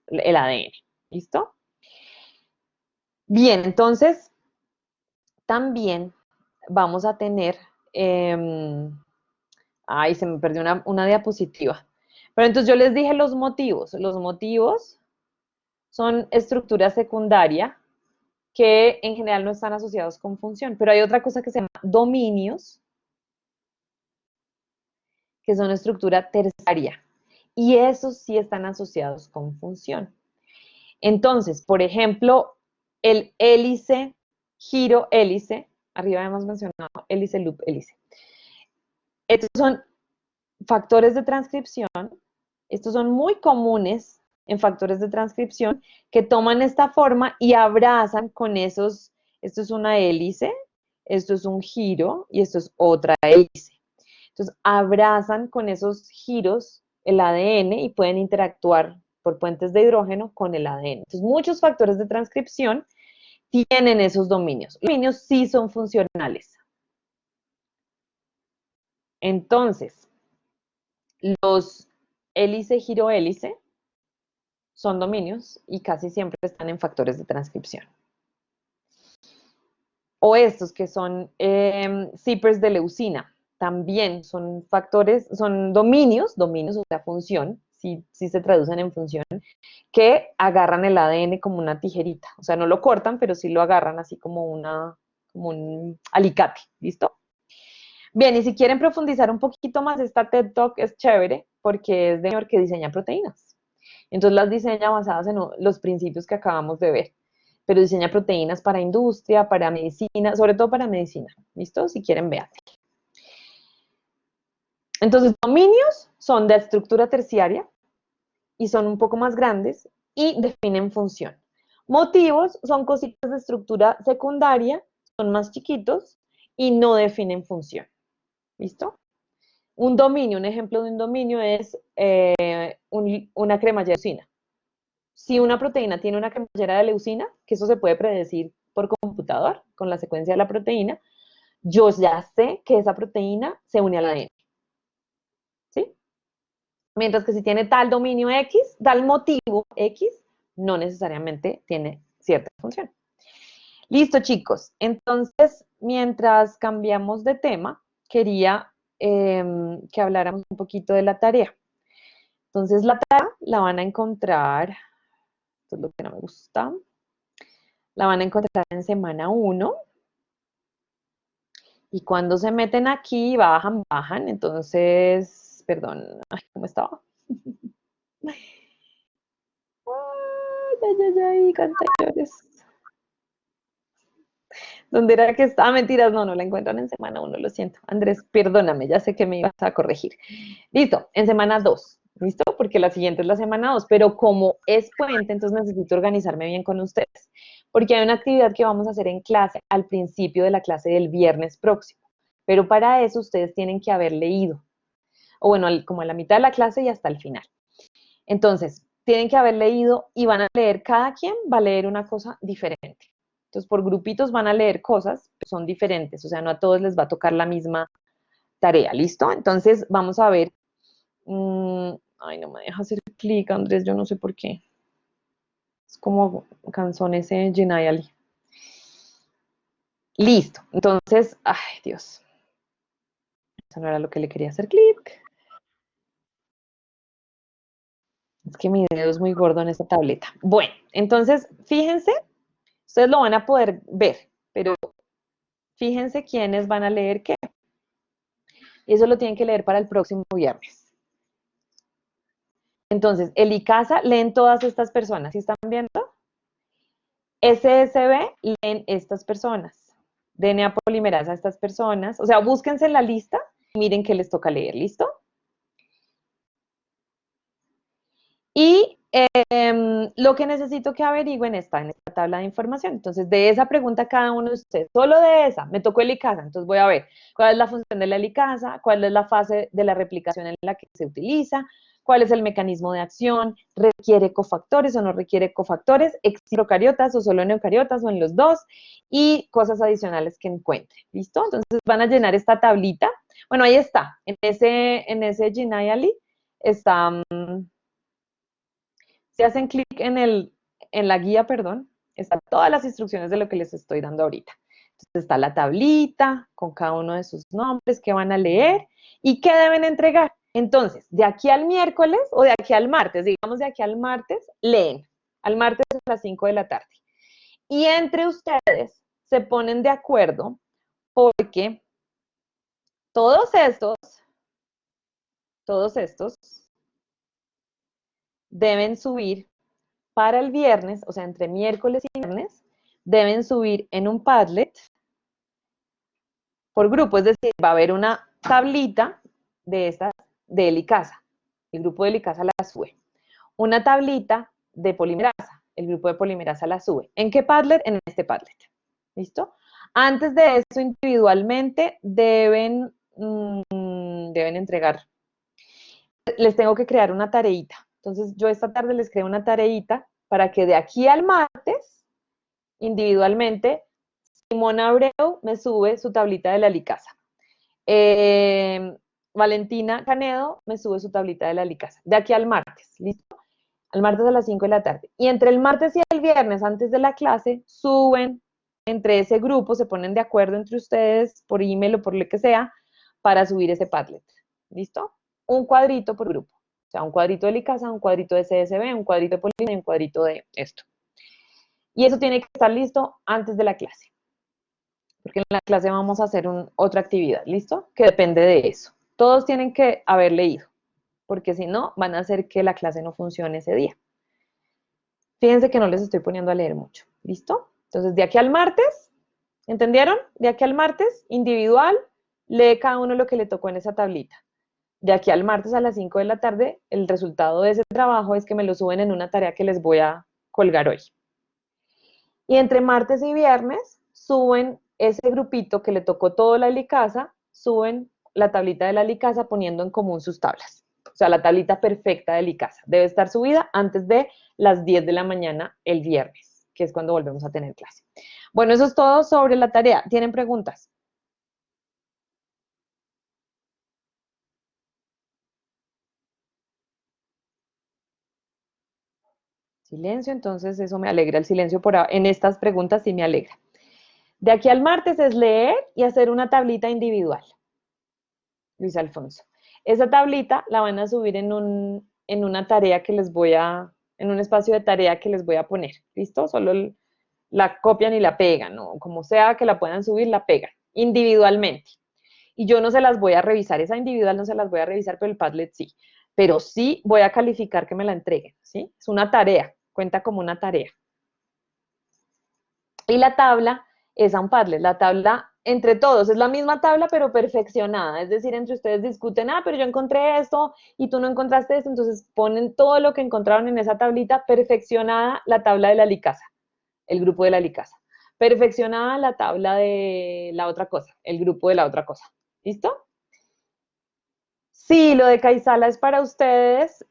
Speaker 1: el ADN. ¿Listo? Bien, entonces también vamos a tener, ay, se me perdió una diapositiva. Pero entonces yo les dije los motivos. Los motivos son estructura secundaria que en general no están asociados con función, pero hay otra cosa que se llama dominios, que son estructura terciaria, y esos sí están asociados con función. Entonces, por ejemplo, el hélice, giro hélice, arriba hemos mencionado hélice, loop, hélice. Estos son factores de transcripción, estos son muy comunes en factores de transcripción que toman esta forma y abrazan con esto es una hélice, esto es un giro y esto es otra hélice. Entonces, abrazan con esos giros el ADN y pueden interactuar por puentes de hidrógeno con el ADN. Entonces, muchos factores de transcripción tienen esos dominios. Los dominios sí son funcionales. Entonces, los hélice, giro, hélice son dominios y casi siempre están en factores de transcripción. O estos que son zippers de leucina, también son factores, son dominios, o sea, función, sí se traducen en función, que agarran el ADN como una tijerita. O sea, no lo cortan, pero sí lo agarran así como un alicate, ¿listo? Bien, y si quieren profundizar un poquito más, esta TED Talk es chévere porque es de un señor que diseña proteínas. Entonces las diseña basadas en los principios que acabamos de ver, pero diseña proteínas para industria, para medicina, sobre todo para medicina. ¿Listo? Si quieren, vean. Entonces, dominios son de estructura terciaria y son un poco más grandes y definen función. Motivos son cositas de estructura secundaria, son más chiquitos y no definen función. ¿Listo? Un dominio, un ejemplo de un dominio es una cremallera de leucina. Si una proteína tiene una cremallera de leucina, que eso se puede predecir por computador con la secuencia de la proteína, yo ya sé que esa proteína se une al ADN. ¿Sí? Mientras que si tiene tal dominio X, tal motivo X, no necesariamente tiene cierta función. Listo, chicos. Entonces, mientras cambiamos de tema, quería que habláramos un poquito de la tarea. Entonces, la tarea la van a encontrar, esto es lo que no me gusta, la van a encontrar en semana 1. Y cuando se meten aquí, bajan, bajan. Entonces, perdón, ay, ¿cómo estaba? Ay, ay, ay, cantallones. ¿Dónde era que estaba? Mentiras, no, no la encuentran en semana 1, lo siento. Andrés, perdóname, ya sé que me ibas a corregir. Listo, en semana 2, ¿listo? Porque la siguiente es la semana 2, pero como es puente, entonces necesito organizarme bien con ustedes, porque hay una actividad que vamos a hacer en clase al principio de la clase del viernes próximo, pero para eso ustedes tienen que haber leído, o bueno, como a la mitad de la clase y hasta el final. Entonces, tienen que haber leído y van a leer, cada quien va a leer una cosa diferente. Entonces, por grupitos van a leer cosas que son diferentes, o sea, no a todos les va a tocar la misma tarea, ¿listo? Entonces, vamos a ver. Ay, no me deja hacer clic, Andrés, yo no sé por qué. Es como canción ese Jenay Ali. Listo. Entonces, ay, Dios. Eso no era lo que le quería hacer clic. Es que mi dedo es muy gordo en esta tableta. Bueno, entonces, fíjense, ustedes lo van a poder ver, pero fíjense quiénes van a leer qué. Y eso lo tienen que leer para el próximo viernes. Entonces, el ICASA leen todas estas personas. ¿Sí están viendo? SSB leen estas personas. DNA polimerasa a estas personas. O sea, búsquense en la lista y miren qué les toca leer. ¿Listo? Y lo que necesito que averigüen está en esta tabla de información. Entonces, de esa pregunta cada uno de ustedes, solo de esa, me tocó el ICASA, entonces voy a ver cuál es la función de la ICASA, cuál es la fase de la replicación en la que se utiliza, cuál es el mecanismo de acción, requiere cofactores o no requiere cofactores, existen procariotas o solo neocariotas o en los dos, y cosas adicionales que encuentre. ¿Listo? Entonces van a llenar esta tablita. Bueno, ahí está, en ese Ginayali está... Si hacen clic en la guía, perdón, están todas las instrucciones de lo que les estoy dando ahorita. Entonces está la tablita con cada uno de sus nombres que van a leer y qué deben entregar. Entonces, de aquí al miércoles o de aquí al martes, digamos de aquí al martes, leen. Al martes a las 5 de la tarde. Y entre ustedes se ponen de acuerdo porque todos estos deben subir para el viernes, o sea, entre miércoles y viernes, deben subir en un Padlet por grupo, es decir, va a haber una tablita de estas de Helicasa, el grupo de Helicasa la sube. Una tablita de polimerasa, el grupo de polimerasa la sube. ¿En qué Padlet? En este Padlet. ¿Listo? Antes de eso, individualmente deben entregar. Les tengo que crear una tareita. Entonces, yo esta tarde les creo una tareita para que de aquí al martes, individualmente, Simona Abreu me sube su tablita de la Licasa. Valentina Canedo me sube su tablita de la Licasa. De aquí al martes, ¿listo? Al martes a las 5 de la tarde. Y entre el martes y el viernes, antes de la clase, suben entre ese grupo, se ponen de acuerdo entre ustedes por email o por lo que sea, para subir ese Padlet. ¿Listo? Un cuadrito por grupo. O sea, un cuadrito de Licasa, un cuadrito de CSB, un cuadrito de Polina y un cuadrito de esto. Y eso tiene que estar listo antes de la clase. Porque en la clase vamos a hacer otra actividad, ¿listo? Que depende de eso. Todos tienen que haber leído, porque si no, van a hacer que la clase no funcione ese día. Fíjense que no les estoy poniendo a leer mucho, ¿listo? Entonces, de aquí al martes, ¿entendieron? De aquí al martes, individual, lee cada uno lo que le tocó en esa tablita. de aquí al martes a las 5 de la tarde, el resultado de ese trabajo es que me lo suben en una tarea que les voy a colgar hoy. Y entre martes y viernes suben ese grupito que le tocó todo la Licasa, suben la tablita de la Licasa poniendo en común sus tablas. O sea, la tablita perfecta de Licasa debe estar subida antes de las 10 de la mañana el viernes, que es cuando volvemos a tener clase. Bueno, eso es todo sobre la tarea. ¿Tienen preguntas? Silencio, entonces eso me alegra. El silencio en estas preguntas sí me alegra. De aquí al martes es leer y hacer una tablita individual. Luis Alfonso. Esa tablita la van a subir en una tarea que les voy a, en un espacio de tarea que les voy a poner. ¿Listo? Solo la copian y la pegan, ¿no? Como sea que la puedan subir, la pegan individualmente. Y yo no se las voy a revisar, esa individual no se las voy a revisar, pero el Padlet sí. Pero sí voy a calificar que me la entreguen, ¿sí? Es una tarea, cuenta como una tarea. Y la tabla es a un Padlet. La tabla entre todos es la misma tabla, pero perfeccionada. Es decir, entre ustedes discuten, pero yo encontré esto y tú no encontraste esto. Entonces ponen todo lo que encontraron en esa tablita perfeccionada, la tabla de la Licasa, el grupo de la Licasa. Perfeccionada la tabla de la otra cosa, el grupo de la otra cosa. ¿Listo? Sí, lo de Kaisala es para ustedes.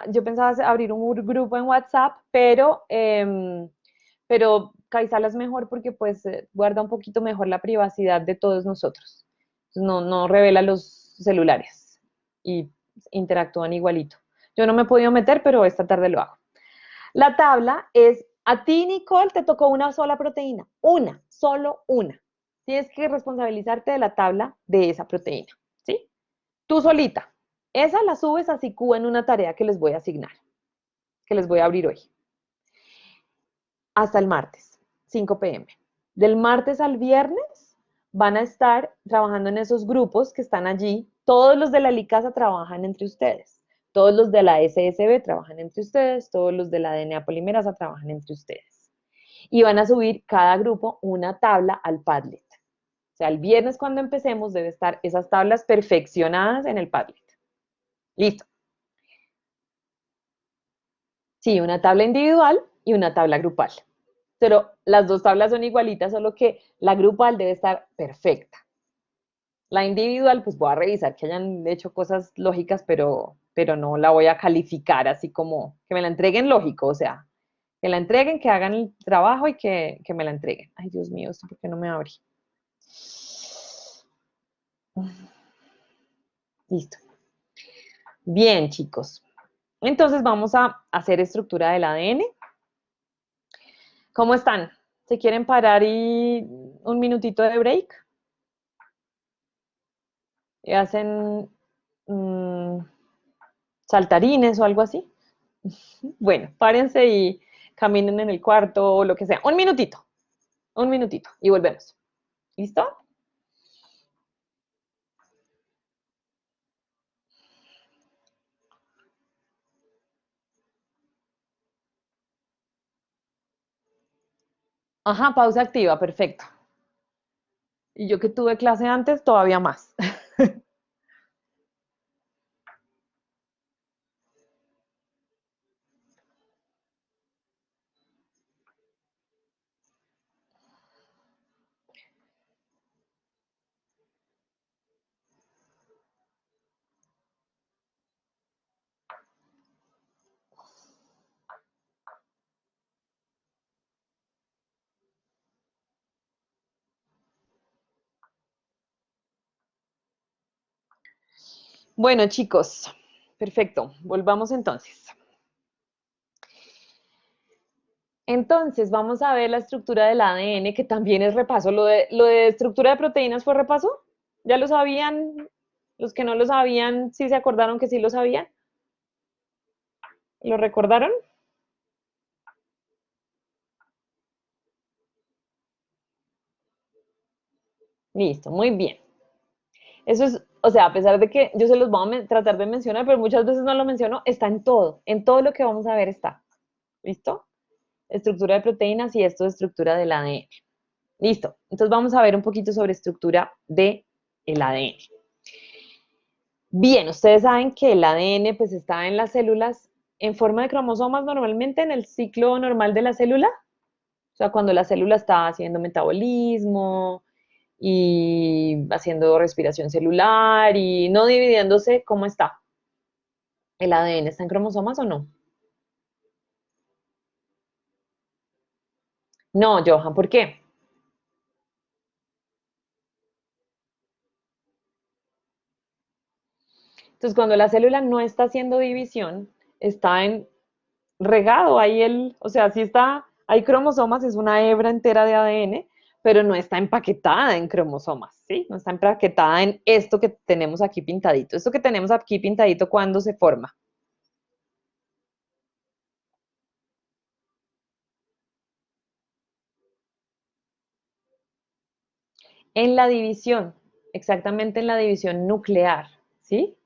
Speaker 1: Yo pensaba abrir un grupo en WhatsApp, pero Kaisala es mejor porque pues guarda un poquito mejor la privacidad de todos nosotros. No, no revela los celulares y interactúan igualito. Yo no me he podido meter, pero esta tarde lo hago. La tabla es, a ti, Nicole, te tocó una sola proteína. Una, solo una. Tienes que responsabilizarte de la tabla de esa proteína, ¿sí? Tú solita. Esa la subes a SICU en una tarea que les voy a asignar, que les voy a abrir hoy. Hasta el martes, 5 p.m. Del martes al viernes van a estar trabajando en esos grupos que están allí. Todos los de la LICASA trabajan entre ustedes. Todos los de la SSB trabajan entre ustedes. Todos los de la DNA polimerasa trabajan entre ustedes. Y van a subir cada grupo una tabla al Padlet. O sea, el viernes cuando empecemos debe estar esas tablas perfeccionadas en el Padlet. Listo. Sí, una tabla individual y una tabla grupal. Pero las dos tablas son igualitas, solo que la grupal debe estar perfecta. La individual, pues voy a revisar que hayan hecho cosas lógicas, pero no la voy a calificar así como que me la entreguen lógico, o sea, que la entreguen, que hagan el trabajo y que me la entreguen. Ay, Dios mío, ¿esto por qué no me abre? Listo. Bien, chicos. Entonces vamos a hacer estructura del ADN. ¿Cómo están? ¿Se quieren parar y un minutito de break? Y hacen saltarines o algo así. Bueno, párense y caminen en el cuarto o lo que sea. Un minutito y volvemos. ¿Listo? Ajá, pausa activa, perfecto. Y yo que tuve clase antes, todavía más. Bueno, chicos, perfecto. Volvamos entonces. Entonces, vamos a ver la estructura del ADN, que también es repaso. Lo de estructura de proteínas fue repaso. ¿Ya lo sabían? Los que no lo sabían, ¿sí se acordaron que sí lo sabían? ¿Lo recordaron? Listo, muy bien. Eso es, o sea, a pesar de que yo se los voy a tratar de mencionar, pero muchas veces no lo menciono, está en todo lo que vamos a ver está. ¿Listo? Estructura de proteínas y esto de estructura del ADN. Listo. Entonces vamos a ver un poquito sobre estructura del ADN. Bien, ustedes saben que el ADN pues está en las células en forma de cromosomas normalmente en el ciclo normal de la célula. O sea, cuando la célula está haciendo metabolismo y haciendo respiración celular y no dividiéndose, ¿cómo está? ¿El ADN está en cromosomas o no? No, Johan, ¿por qué? Entonces, cuando la célula no está haciendo división, está en regado ahí o sea, sí está, hay cromosomas, es una hebra entera de ADN, pero no está empaquetada en cromosomas, ¿sí? No está empaquetada en esto que tenemos aquí pintadito. Esto que tenemos aquí pintadito, ¿cuándo se forma? En la división, exactamente en la división nuclear, ¿sí?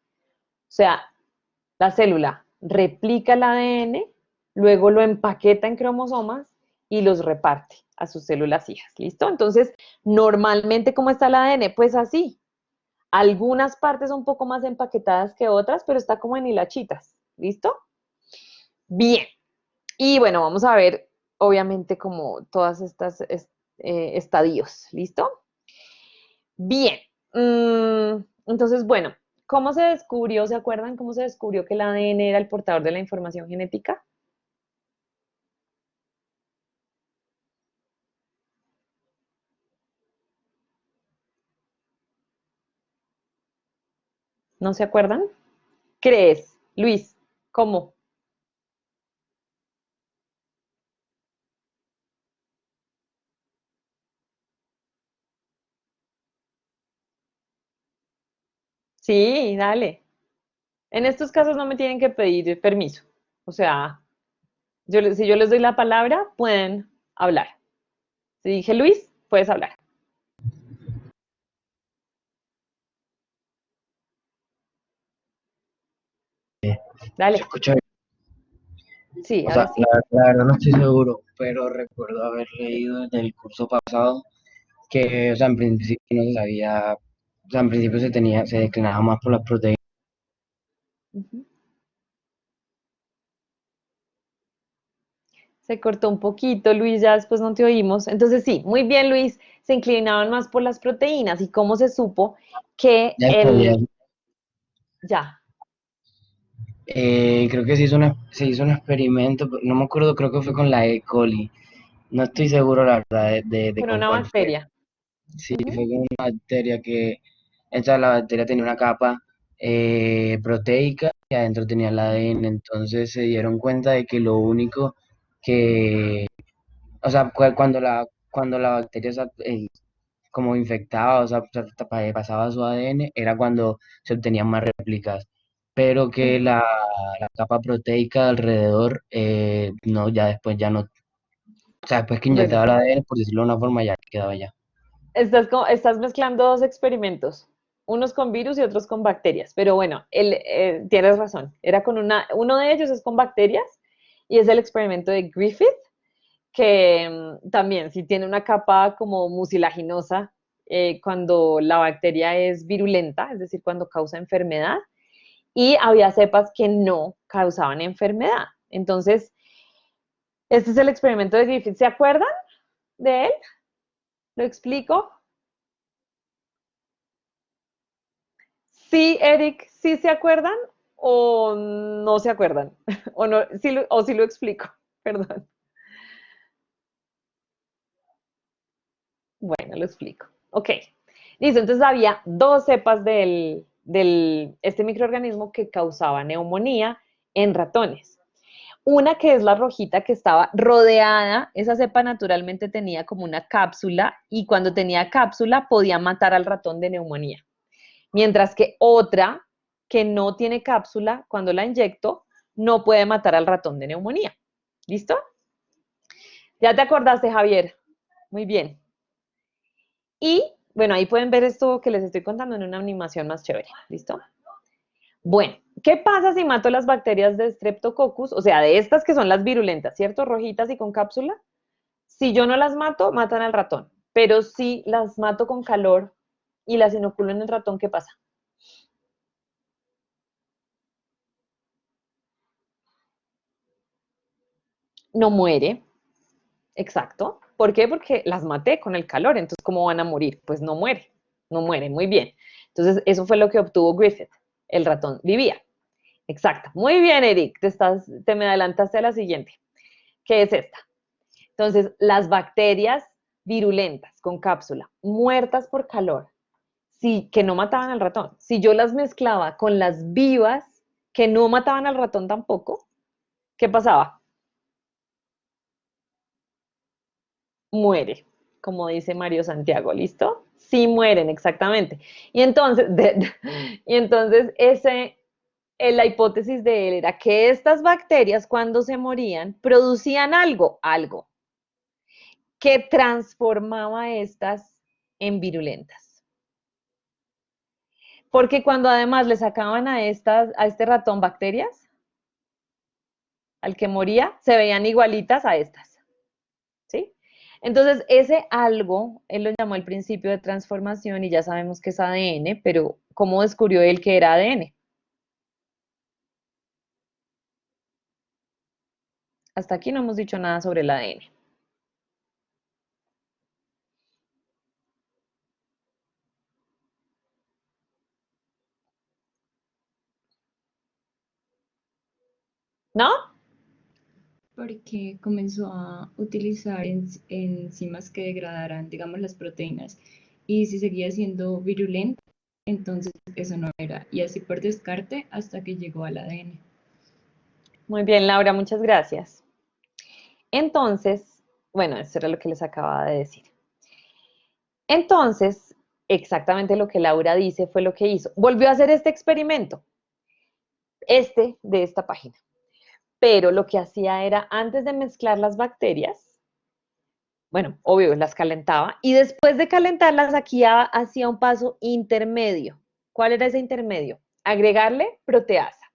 Speaker 1: O sea, la célula replica el ADN, luego lo empaqueta en cromosomas y los reparte a sus células hijas. ¿Listo? Entonces, normalmente, ¿cómo está el ADN? Pues así. Algunas partes son un poco más empaquetadas que otras, pero está como en hilachitas. ¿Listo? Bien. Y bueno, vamos a ver, obviamente, como todas estas estadios. ¿Listo? Bien. Entonces, bueno, ¿cómo se descubrió? ¿Se acuerdan cómo se descubrió que el ADN era el portador de la información genética? ¿No se acuerdan? ¿Crees, Luis? ¿Cómo? Sí, dale. En estos casos no me tienen que pedir permiso. O sea, si yo les doy la palabra, pueden hablar. Si dije Luis, puedes hablar.
Speaker 3: Se
Speaker 1: Dale.
Speaker 3: escucha bien.
Speaker 1: Sí,
Speaker 3: O
Speaker 1: ahora
Speaker 3: sea,
Speaker 1: sí.
Speaker 3: la verdad no estoy seguro, pero recuerdo haber leído en el curso pasado que, o sea, en principio no se sabía, o sea, en principio se declinaba más por las proteínas.
Speaker 1: Ujú. Se cortó un poquito, Luis, ya después no te oímos. Entonces sí, muy bien, Luis. Se inclinaban más por las proteínas. ¿Y cómo se supo que
Speaker 3: Ya sabía,
Speaker 1: ya,
Speaker 3: creo que se hizo un experimento, pero no me acuerdo, creo que fue con la E. coli. No estoy seguro, la verdad, de
Speaker 1: con
Speaker 3: con
Speaker 1: una
Speaker 3: cuál fue.
Speaker 1: bacteria?
Speaker 3: Sí,
Speaker 1: Ujú.
Speaker 3: fue con una bacteria que, la bacteria tenía una capa proteica y adentro tenía el ADN, entonces se dieron cuenta de que lo único que, o sea, cuando la bacteria como infectaba, o sea, pasaba su ADN, era cuando se obtenían más réplicas, pero que
Speaker 1: Ujú.
Speaker 3: la capa proteica alrededor, no, ya después ya no, o sea, después que
Speaker 1: Bueno,
Speaker 3: inyectaba el ADN, por decirlo de una forma, ya quedaba ya.
Speaker 1: estás mezclando dos experimentos, unos con virus y otros con bacterias, pero bueno, tienes razón, era uno de ellos es con bacterias y es el experimento de Griffith, que también sí tiene una capa como mucilaginosa cuando la bacteria es virulenta, es decir, cuando causa enfermedad, y había cepas que no causaban enfermedad. Entonces, este es el experimento de Griffith. ¿Se acuerdan de él? ¿Lo explico? Sí, Eric, ¿sí se acuerdan o no se acuerdan? O no, o sí lo explico, perdón. Bueno, lo explico. Ok. Listo, entonces había dos cepas este microorganismo que causaba neumonía en ratones. Una que es la rojita que estaba rodeada, esa cepa naturalmente tenía como una cápsula y cuando tenía cápsula podía matar al ratón de neumonía. Mientras que otra que no tiene cápsula, cuando la inyecto, no puede matar al ratón de neumonía. ¿Listo? Ya te acordaste, Javier. Muy bien. Y bueno, ahí pueden ver esto que les estoy contando en una animación más chévere. ¿Listo? Bueno, ¿qué pasa si mato las bacterias de Streptococcus? O sea, de estas que son las virulentas, ¿cierto? Rojitas y con cápsula. Si yo no las mato, matan al ratón. Pero si las mato con calor y las inoculo en el ratón, ¿qué pasa? no muere, exacto. ¿Por qué? Porque las maté con el calor, entonces ¿cómo van a morir? Pues no muere, no muere, muy bien. Entonces eso fue lo que obtuvo Griffith, el ratón vivía. Exacto, muy bien, Eric, te me adelantaste a la siguiente, que es esta. Entonces, las bacterias virulentas con cápsula, muertas por calor, sí, que no mataban al ratón. Si yo las mezclaba con las vivas, que no mataban al ratón tampoco, ¿qué pasaba? Muere, como dice Mario Santiago, ¿listo? Sí mueren, exactamente. Y entonces, y entonces la hipótesis de él era que estas bacterias cuando se morían producían algo que transformaba estas en virulentas. Porque cuando además le sacaban a este ratón bacterias, al que moría, se veían igualitas a estas, ¿sí? Entonces, ese algo, él lo llamó el principio de transformación y ya sabemos que es ADN, pero ¿cómo descubrió él que era ADN? Hasta aquí no hemos dicho nada sobre el ADN. ¿No?
Speaker 4: Porque comenzó a utilizar enzimas que degradaran, digamos, las proteínas. Y si seguía siendo virulento, entonces eso no era. Y así por descarte hasta que llegó al ADN.
Speaker 1: Muy bien, Laura, muchas gracias. Entonces, bueno, eso era lo que les acababa de decir. Entonces, exactamente lo que Laura dice fue lo que hizo. Volvió a hacer este experimento, de esta página. Pero lo que hacía era, antes de mezclar las bacterias, bueno, obvio, las calentaba, y después de calentarlas, aquí hacía un paso intermedio. ¿Cuál era ese intermedio? Agregarle proteasa.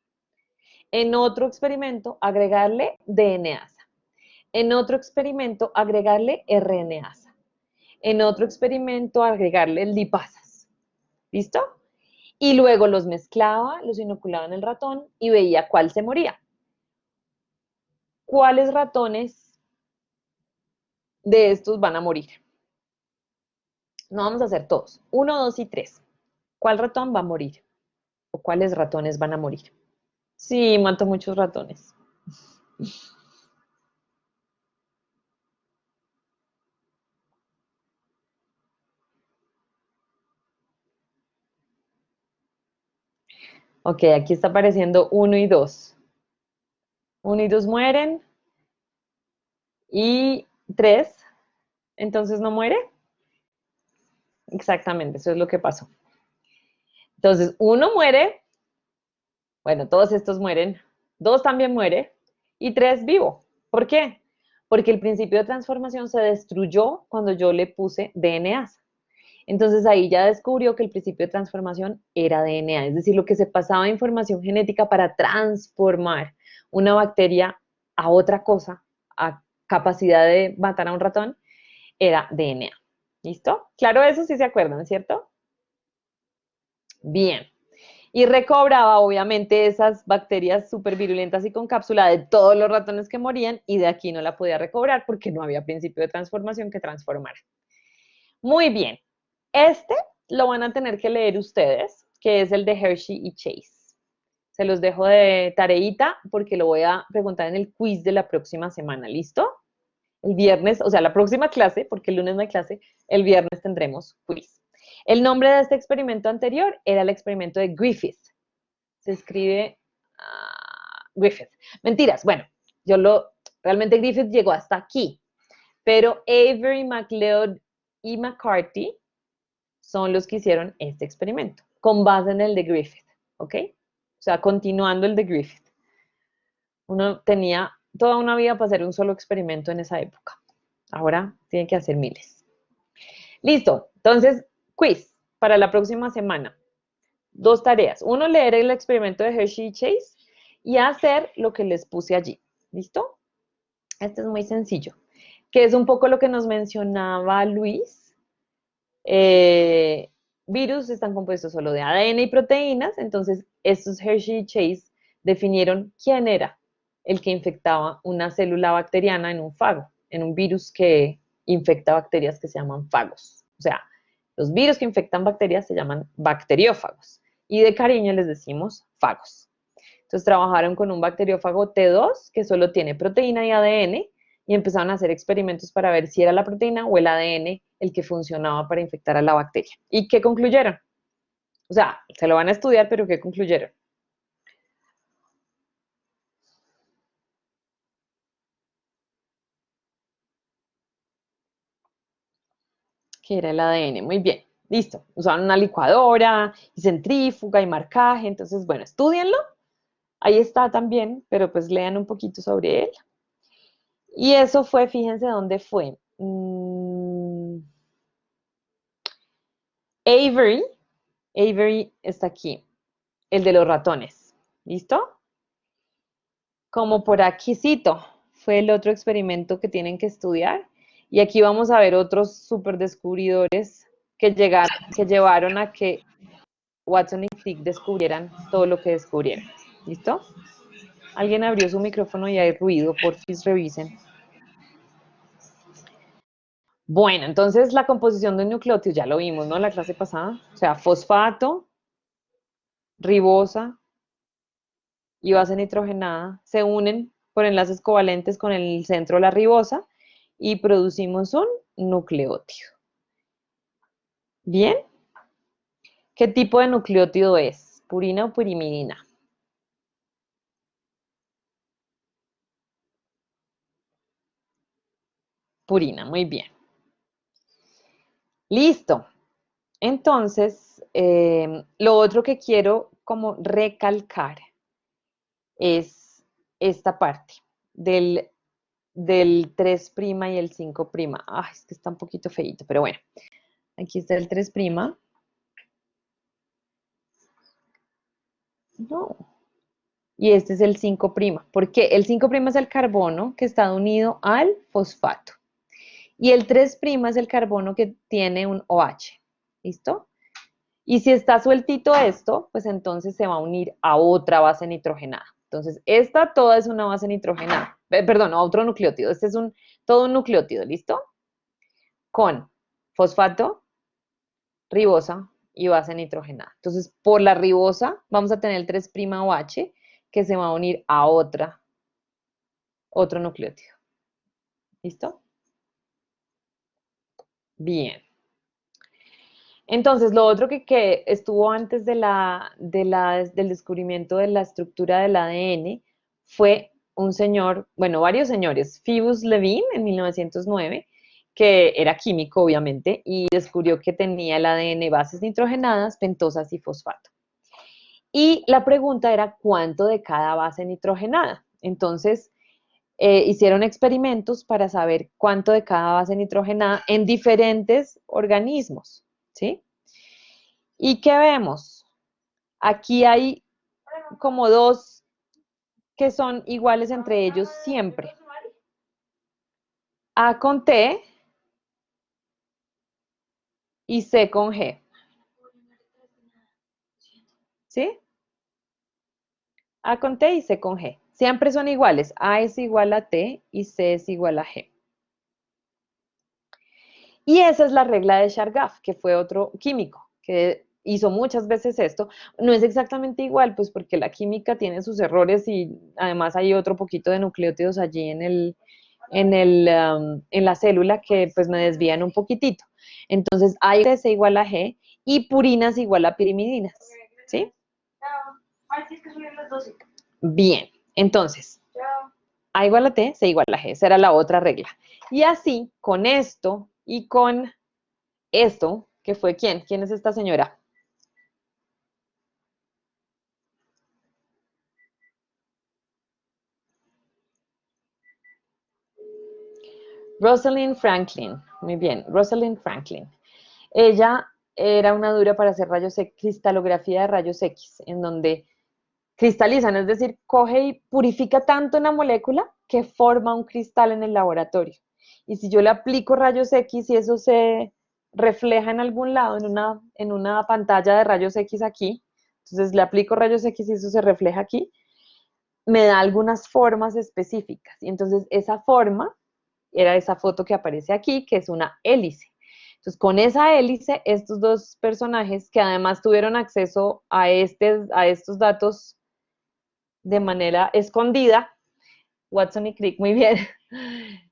Speaker 1: En otro experimento, agregarle DNasa. En otro experimento, agregarle RNasa. En otro experimento, agregarle lipasas. ¿Listo? Y luego los mezclaba, los inoculaba en el ratón y veía cuál se moría. ¿Cuáles ratones de estos van a morir? No vamos a hacer todos. 1, 2 y 3. ¿Cuál ratón va a morir? ¿O cuáles ratones van a morir? Sí, mato muchos ratones. Ok, aquí está apareciendo 1 y 2. 1 y 2 mueren. Y 3, entonces no muere. Exactamente, eso es lo que pasó. Entonces, 1 muere. Bueno, todos estos mueren. 2 también muere. Y 3 vivo. ¿Por qué? Porque el principio de transformación se destruyó cuando yo le puse DNA. Entonces ahí ya descubrió que el principio de transformación era DNA, es decir, lo que se pasaba de información genética para transformar una bacteria a otra cosa, a capacidad de matar a un ratón, era DNA. ¿Listo? Claro, eso sí se acuerdan, ¿cierto? Bien. Y recobraba, obviamente, esas bacterias súper virulentas y con cápsula de todos los ratones que morían y de aquí no la podía recobrar porque no había principio de transformación que transformara. Muy bien. Este lo van a tener que leer ustedes, que es el de Hershey y Chase. Se los dejo de tareita porque lo voy a preguntar en el quiz de la próxima semana. ¿Listo? El viernes, o sea, la próxima clase, porque el lunes no hay clase, el viernes tendremos quiz. El nombre de este experimento anterior era el experimento de Griffith. Se escribe Griffith. Mentiras, bueno, realmente Griffith llegó hasta aquí, pero Avery, MacLeod y McCarthy son los que hicieron este experimento, con base en el de Griffith, ¿ok? O sea, continuando el de Griffith. Uno tenía toda una vida para hacer un solo experimento en esa época. Ahora tiene que hacer miles. Listo, entonces, quiz para la próxima semana. 2 tareas. 1, leer el experimento de Hershey y Chase y hacer lo que les puse allí. ¿Listo? Este es muy sencillo, que es un poco lo que nos mencionaba Luis. Virus están compuestos solo de ADN y proteínas, entonces estos Hershey y Chase definieron quién era el que infectaba una célula bacteriana en un fago, en un virus que infecta bacterias que se llaman fagos. O sea, los virus que infectan bacterias se llaman bacteriófagos y de cariño les decimos fagos. Entonces trabajaron con un bacteriófago T2 que solo tiene proteína y ADN y empezaron a hacer experimentos para ver si era la proteína o el ADN el que funcionaba para infectar a la bacteria. ¿Y qué concluyeron? O sea, se lo van a estudiar, pero ¿qué concluyeron? Que era el ADN. Muy bien, listo. Usaban una licuadora y centrífuga y marcaje. Entonces, bueno, estudienlo. Ahí está también, pero pues lean un poquito sobre él. Y eso fue, fíjense dónde fue. Avery. Avery está aquí. El de los ratones. ¿Listo? Como por aquícito. Fue el otro experimento que tienen que estudiar. Y aquí vamos a ver otros super descubridores que llevaron a que Watson y Crick descubrieran todo lo que descubrieron. ¿Listo? Alguien abrió su micrófono y hay ruido, porfis revisen. Bueno, entonces la composición de un nucleótido, ya lo vimos, ¿no? La clase pasada. O sea, fosfato, ribosa y base nitrogenada se unen por enlaces covalentes con el centro de la ribosa y producimos un nucleótido. ¿Bien? ¿Qué tipo de nucleótido es? ¿Purina o pirimidina? Purina, muy bien. Listo.' lo otro que quiero como recalcar es esta parte del 3' y el 5'. Ay, es que está un poquito feíto, pero bueno. Aquí está el 3'. No. Y este es el 5', porque el 5' es el carbono que está unido al fosfato. Y el 3' es el carbono que tiene un OH. ¿Listo? Y si está sueltito esto, pues entonces se va a unir a otra base nitrogenada. Entonces, esta toda es una base nitrogenada. Perdón, a otro nucleótido. Este es todo un nucleótido, ¿listo? Con fosfato, ribosa y base nitrogenada. Entonces, por la ribosa vamos a tener el 3' OH que se va a unir a otro nucleótido. ¿Listo? Bien. Entonces, lo otro que estuvo antes del descubrimiento de la estructura del ADN fue un señor, bueno, varios señores, Phoebus Levine en 1909, que era químico, obviamente, y descubrió que tenía el ADN bases nitrogenadas, pentosas y fosfato. Y la pregunta era cuánto de cada base nitrogenada. Entonces, hicieron experimentos para saber cuánto de cada base nitrogenada en diferentes organismos, ¿sí? ¿Y qué vemos? Aquí hay como dos que son iguales entre ellos siempre. A con T y C con G. ¿Sí? A con T y C con G. Siempre son iguales. A es igual a T y C es igual a G. Y esa es la regla de Chargaff, que fue otro químico que hizo muchas veces esto. No es exactamente igual, pues porque la química tiene sus errores y además hay otro poquito de nucleótidos allí en la célula que pues me desvían un poquitito. Entonces, A es igual a G y purinas igual a pirimidinas, ¿sí? Bien, entonces, A igual a T, C igual a G. Esa era la otra regla. Y así, con esto y con esto, que fue ¿quién? ¿Quién es esta señora? Rosalind Franklin. Muy bien, Rosalind Franklin. Ella era una dura para hacer rayos X, cristalografía de rayos X, en donde cristalizan, es decir, coge y purifica tanto una molécula que forma un cristal en el laboratorio. Y si yo le aplico rayos X y eso se refleja en algún lado, en una pantalla de rayos X aquí, entonces le aplico rayos X y eso se refleja aquí, me da algunas formas específicas. Y entonces esa forma era esa foto que aparece aquí, que es una hélice. Entonces, con esa hélice, estos dos personajes, que además tuvieron acceso a estos datos de manera escondida, Watson y Crick, muy bien,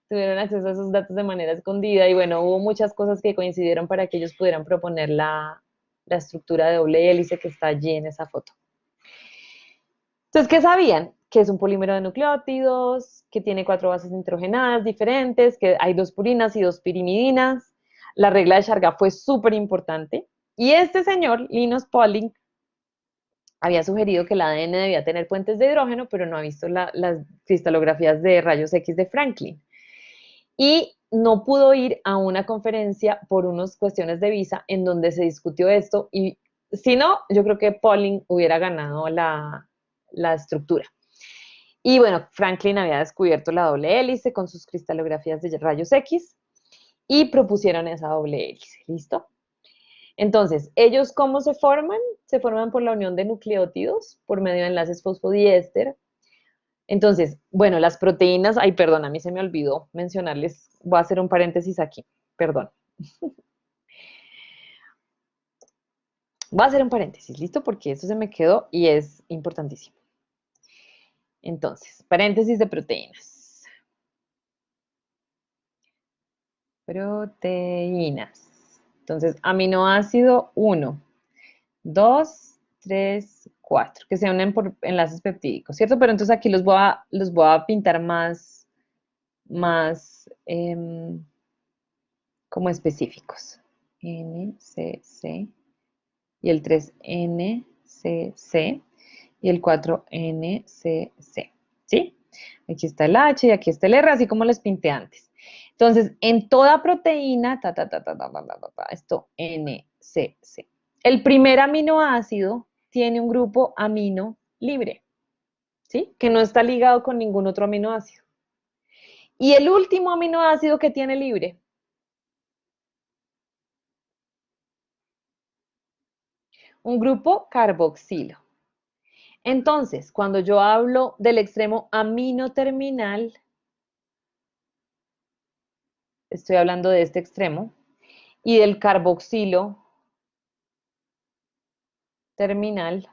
Speaker 1: tuvieron acceso a esos datos de manera escondida y bueno, hubo muchas cosas que coincidieron para que ellos pudieran proponer la estructura de doble hélice que está allí en esa foto. Entonces, ¿qué sabían? Que es un polímero de nucleótidos, que tiene 4 bases nitrogenadas diferentes, que hay 2 purinas y 2 pirimidinas. La regla de Chargaff fue súper importante. Y este señor, Linus Pauling, había sugerido que el ADN debía tener puentes de hidrógeno, pero no ha visto las cristalografías de rayos X de Franklin. Y no pudo ir a una conferencia por unas cuestiones de visa en donde se discutió esto. Y si no, yo creo que Pauling hubiera ganado la estructura. Y bueno, Franklin había descubierto la doble hélice con sus cristalografías de rayos X y propusieron esa doble hélice, ¿listo? Entonces, ¿ellos cómo se forman? Se forman por la unión de nucleótidos por medio de enlaces fosfodiéster. Entonces, bueno, las proteínas, ay, perdón, a mí se me olvidó mencionarles, voy a hacer un paréntesis aquí, perdón. Voy a hacer un paréntesis, ¿listo? Porque esto se me quedó y es importantísimo. Entonces, paréntesis de proteínas. Proteínas. Entonces, aminoácido 1, 2, 3, 4, que se unen por enlaces peptídicos, ¿cierto? Pero entonces aquí los voy a pintar más como específicos. N, C, C, y el 3, N, C, C, y el 4, N, C, C, ¿sí? Aquí está el H y aquí está el R, así como les pinté antes. Entonces, en toda proteína, esto N, C, C. El primer aminoácido tiene un grupo amino libre, ¿sí? Que no está ligado con ningún otro aminoácido. Y el último aminoácido que tiene libre, un grupo carboxilo. Entonces, cuando yo hablo del extremo amino terminal, estoy hablando de este extremo, y del carboxilo terminal,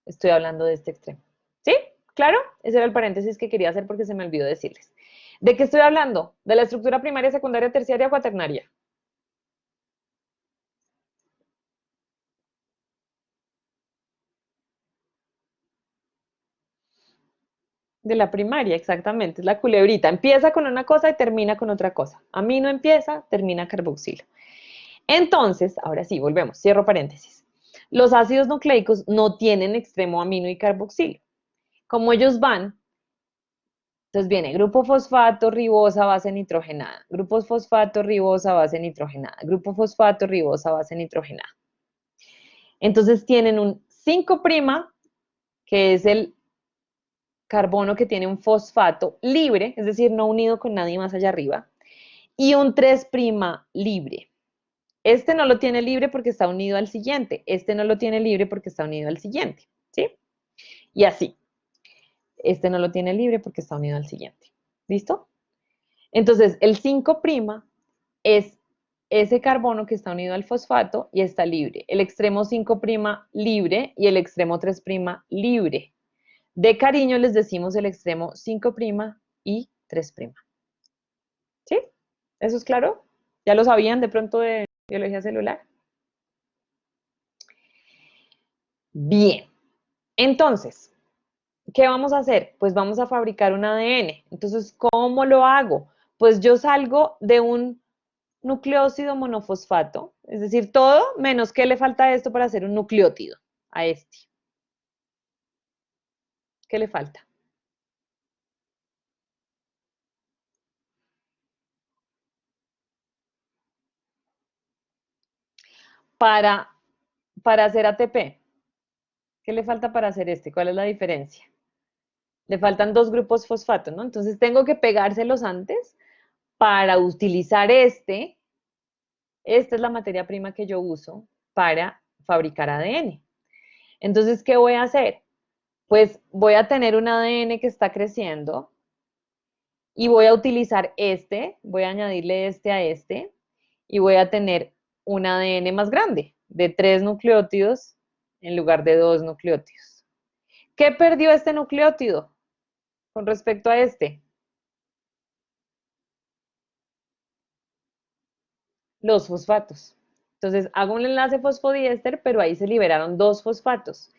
Speaker 1: estoy hablando de este extremo. ¿Sí? ¿Claro? Ese era el paréntesis que quería hacer porque se me olvidó decirles. ¿De qué estoy hablando? ¿De la estructura primaria, secundaria, terciaria o cuaternaria? De la primaria, exactamente. Es la culebrita. Empieza con una cosa y termina con otra cosa. Amino empieza, termina carboxilo. Entonces, ahora sí, volvemos. Cierro paréntesis. Los ácidos nucleicos no tienen extremo amino y carboxilo. Como ellos van, entonces viene grupo fosfato, ribosa, base nitrogenada. Grupo fosfato, ribosa, base nitrogenada. Grupo fosfato, ribosa, base nitrogenada. Entonces tienen un 5', que es el carbono que tiene un fosfato libre, es decir, no unido con nadie más allá arriba, y un 3' libre. Este no lo tiene libre porque está unido al siguiente. Este no lo tiene libre porque está unido al siguiente, ¿sí? Y así. Este no lo tiene libre porque está unido al siguiente. ¿Listo? Entonces, el 5' es ese carbono que está unido al fosfato y está libre. El extremo 5' libre y el extremo 3' libre. De cariño les decimos el extremo 5' y 3'. ¿Sí? ¿Eso es claro? ¿Ya lo sabían de pronto de biología celular? Bien. Entonces, ¿qué vamos a hacer? Pues vamos a fabricar un ADN. Entonces, ¿cómo lo hago? Pues yo salgo de un nucleósido monofosfato, es decir, todo menos que le falta a esto para hacer un nucleótido, a este. ¿Qué le falta? Para, para hacer ATP. ¿Qué le falta para hacer este? ¿Cuál es la diferencia? Le faltan 2 grupos fosfato, ¿no? Entonces tengo que pegárselos antes para utilizar este. Esta es la materia prima que yo uso para fabricar ADN. Entonces, ¿qué voy a hacer? Pues voy a tener un ADN que está creciendo y voy a utilizar este, voy a añadirle este a este y voy a tener un ADN más grande, de 3 nucleótidos en lugar de 2 nucleótidos. ¿Qué perdió este nucleótido con respecto a este? Los fosfatos. Entonces hago un enlace fosfodiéster, pero ahí se liberaron 2 fosfatos.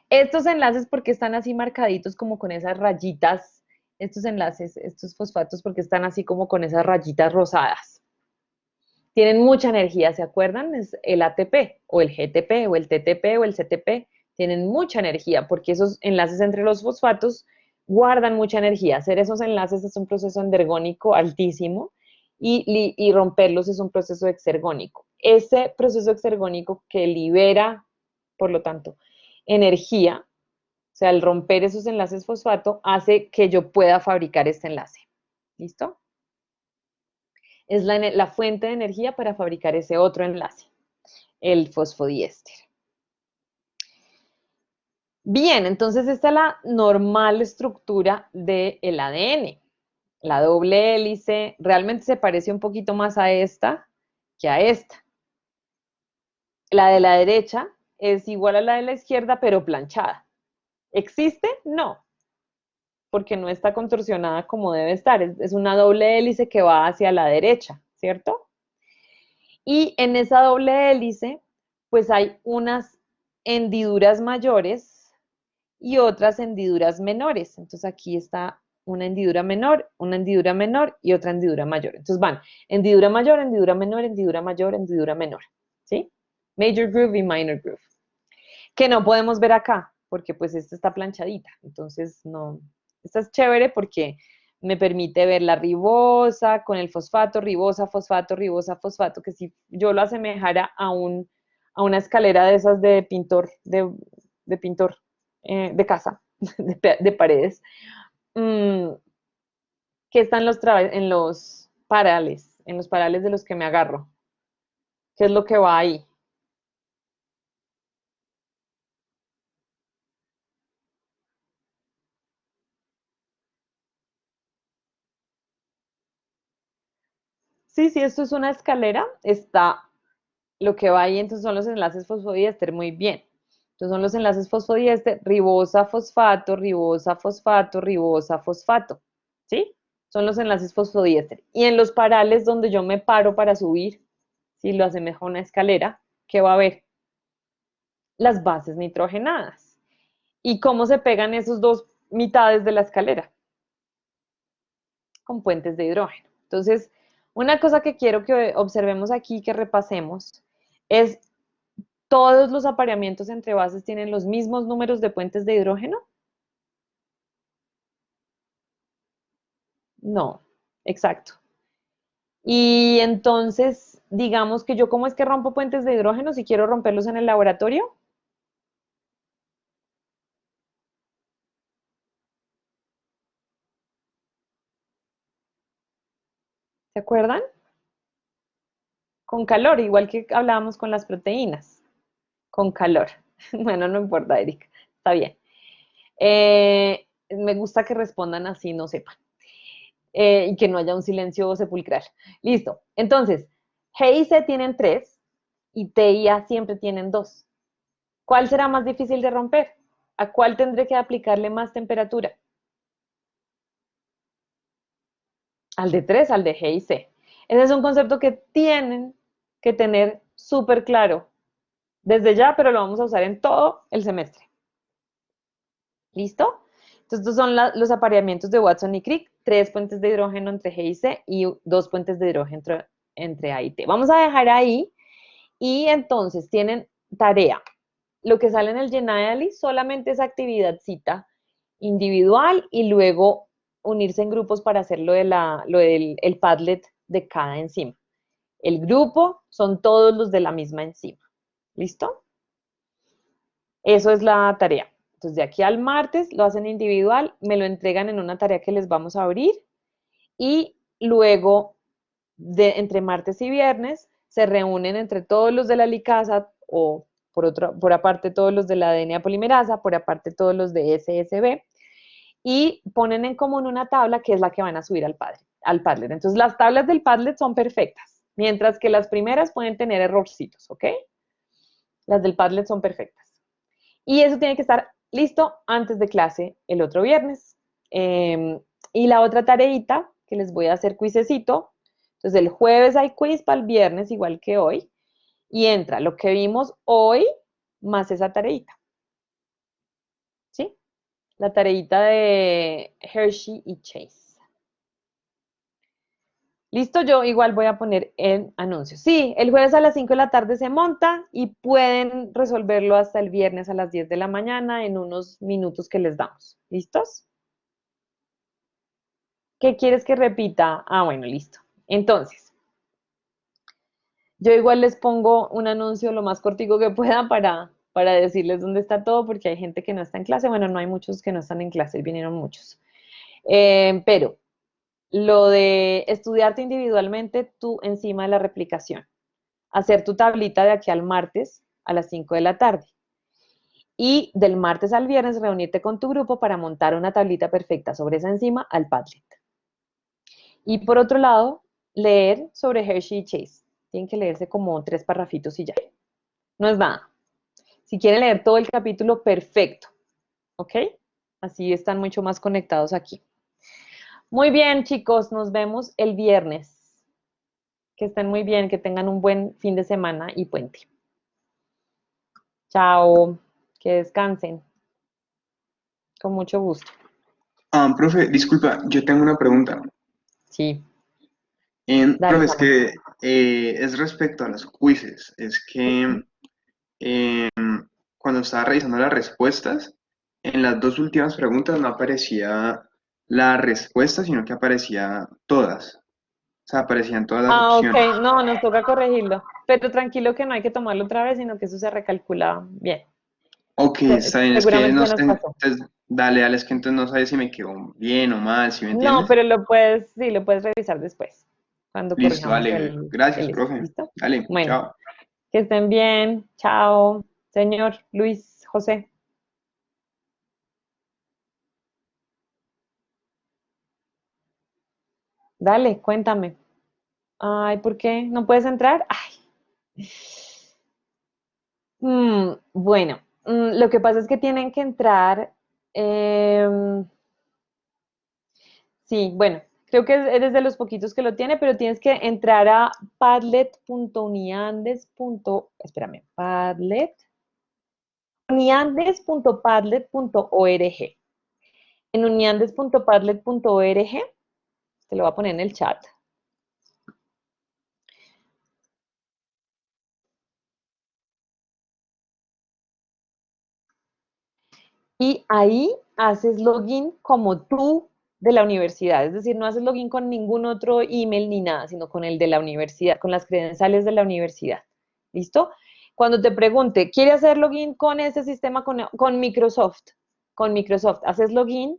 Speaker 1: Estos enlaces, ¿porque están así marcaditos como con esas rayitas? Estos enlaces, estos fosfatos, porque están así como con esas rayitas rosadas. Tienen mucha energía, ¿se acuerdan? Es el ATP, o el GTP, o el TTP, o el CTP. Tienen mucha energía, porque esos enlaces entre los fosfatos guardan mucha energía. Hacer esos enlaces es un proceso endergónico altísimo y romperlos es un proceso exergónico. Ese proceso exergónico que libera, por lo tanto, energía, o sea, el romper esos enlaces fosfato hace que yo pueda fabricar este enlace. ¿Listo? Es la fuente de energía para fabricar ese otro enlace, el fosfodiéster. Bien, entonces esta es la normal estructura del ADN. La doble hélice realmente se parece un poquito más a esta que a esta. La de la derecha es igual a la de la izquierda, pero planchada. ¿Existe? No, porque no está contorsionada como debe estar. Es una doble hélice que va hacia la derecha, ¿cierto? Y en esa doble hélice, pues hay unas hendiduras mayores y otras hendiduras menores. Entonces aquí está una hendidura menor y otra hendidura mayor. Entonces van hendidura mayor, hendidura menor, hendidura mayor, hendidura menor. ¿Sí? Major groove y minor groove. Que no podemos ver acá, porque pues esta está planchadita. Entonces no, esta es chévere porque me permite ver la ribosa con el fosfato, ribosa, fosfato, ribosa, fosfato, que si yo lo asemejara a una escalera de esas de pintor, de pintor de casa, de paredes, mmm, que están en los parales de los que me agarro. ¿Qué es lo que va ahí? Sí, sí, esto es una escalera, está lo que va ahí, entonces son los enlaces fosfodiéster, muy bien. Entonces son los enlaces fosfodiéster, ribosa, fosfato, ribosa, fosfato, ribosa, fosfato, ¿sí? Son los enlaces fosfodiéster. Y en los parales donde yo me paro para subir, si lo asemejo a una escalera, ¿qué va a haber? Las bases nitrogenadas. ¿Y cómo se pegan esos dos mitades de la escalera? Con puentes de hidrógeno. Entonces, una cosa que quiero que observemos aquí, que repasemos, es todos los apareamientos entre bases tienen los mismos números de puentes de hidrógeno. No, exacto. Y entonces, digamos que yo, ¿cómo es que rompo puentes de hidrógeno si quiero romperlos en el laboratorio? ¿Se acuerdan? Con calor, igual que hablábamos con las proteínas. Con calor. Bueno, no importa, Erika. Está bien. Me gusta que respondan así, no sepan. Y que no haya un silencio sepulcral. Listo. Entonces, G y C tienen 3 y T y A siempre tienen 2. ¿Cuál será más difícil de romper? ¿A cuál tendré que aplicarle más temperatura? Al de 3, al de G y C. Ese es un concepto que tienen que tener súper claro desde ya, pero lo vamos a usar en todo el semestre. ¿Listo? Entonces, estos son los apareamientos de Watson y Crick, 3 puentes de hidrógeno entre G y C y 2 puentes de hidrógeno entre A y T. Vamos a dejar ahí y entonces tienen tarea. Lo que sale en el Genially solamente es actividadcita individual y luego unirse en grupos para hacer lo del el Padlet de cada enzima. El grupo son todos los de la misma enzima. ¿Listo? Eso es la tarea. Entonces, de aquí al martes lo hacen individual, me lo entregan en una tarea que les vamos a abrir y luego, entre martes y viernes, se reúnen entre todos los de la LICASA o por aparte todos los de la DNA polimerasa, por aparte todos los de SSB, y ponen en común una tabla que es la que van a subir al Padlet. Entonces, las tablas del Padlet son perfectas, mientras que las primeras pueden tener errorcitos, ¿ok? Las del Padlet son perfectas. Y eso tiene que estar listo antes de clase el otro viernes. Y la otra tareita que les voy a hacer quizecito. Entonces, el jueves hay quiz para el viernes, igual que hoy. Y entra lo que vimos hoy más esa tareita. ¿Sí? La tareita de Hershey y Chase. Listo, yo igual voy a poner el anuncio. Sí, el jueves a las 5 de la tarde se monta y pueden resolverlo hasta el viernes a las 10 de la mañana en unos minutos que les damos. ¿Listos? ¿Qué quieres que repita? Ah, bueno, listo. Entonces, yo igual les pongo un anuncio lo más cortico que pueda para decirles dónde está todo, porque hay gente que no está en clase. Bueno, no hay muchos que no están en clase, vinieron muchos. Pero lo de estudiarte individualmente tú encima de la replicación. Hacer tu tablita de aquí al martes a las 5 de la tarde. Y del martes al viernes reunirte con tu grupo para montar una tablita perfecta sobre esa enzima al Padlet. Y por otro lado, leer sobre Hershey y Chase. Tienen que leerse como 3 parrafitos y ya. No es nada. Si quieren leer todo el capítulo, perfecto. ¿Ok? Así están mucho más conectados aquí. Muy bien, chicos, nos vemos el viernes. Que estén muy bien, que tengan un buen fin de semana y puente. Chao, que descansen. Con mucho gusto.
Speaker 5: Profe, disculpa, yo tengo una pregunta.
Speaker 1: Sí, dale,
Speaker 5: Profe, es
Speaker 1: Samuel.
Speaker 5: que es respecto a los quizzes. Es que eh, cuando estaba revisando las respuestas, en las dos últimas preguntas no aparecía la respuesta, sino que aparecía todas. O sea, aparecían todas las
Speaker 1: Ah, ok,
Speaker 5: opciones.
Speaker 1: no, nos toca corregirlo. Pero tranquilo que no hay que tomarlo otra vez, sino que eso se recalcula bien.
Speaker 5: Ok, está bien, es que
Speaker 1: Seguramente
Speaker 5: no
Speaker 1: se
Speaker 5: sé,
Speaker 1: nos pasó.
Speaker 5: entonces, dale, es que entonces no sabes si me quedó bien o mal, ¿sí me
Speaker 1: No,
Speaker 5: entiendes?
Speaker 1: pero lo puedes, sí, lo puedes revisar después, cuando
Speaker 5: Listo,
Speaker 1: corrijamos
Speaker 5: dale, gracias, profe.
Speaker 1: ¿listo?
Speaker 5: Dale,
Speaker 1: Bueno,
Speaker 5: chao.
Speaker 1: que estén bien. Chao, señor Luis José. Dale, cuéntame. Ay, ¿por qué? ¿No puedes entrar? Ay. Bueno, lo que pasa es que tienen que entrar. Sí, bueno, creo que eres de los poquitos que lo tiene, pero tienes que entrar a padlet.uniandes. Espérame, uniandes.padlet.org. En uniandes.padlet.org, te lo voy a poner en el chat. Y ahí haces login como tú de la universidad, es decir, no haces login con ningún otro email ni nada, sino con el de la universidad, con las credenciales de la universidad. ¿Listo? Cuando te pregunte, ¿quiere hacer login con ese sistema con Microsoft? Con Microsoft, haces login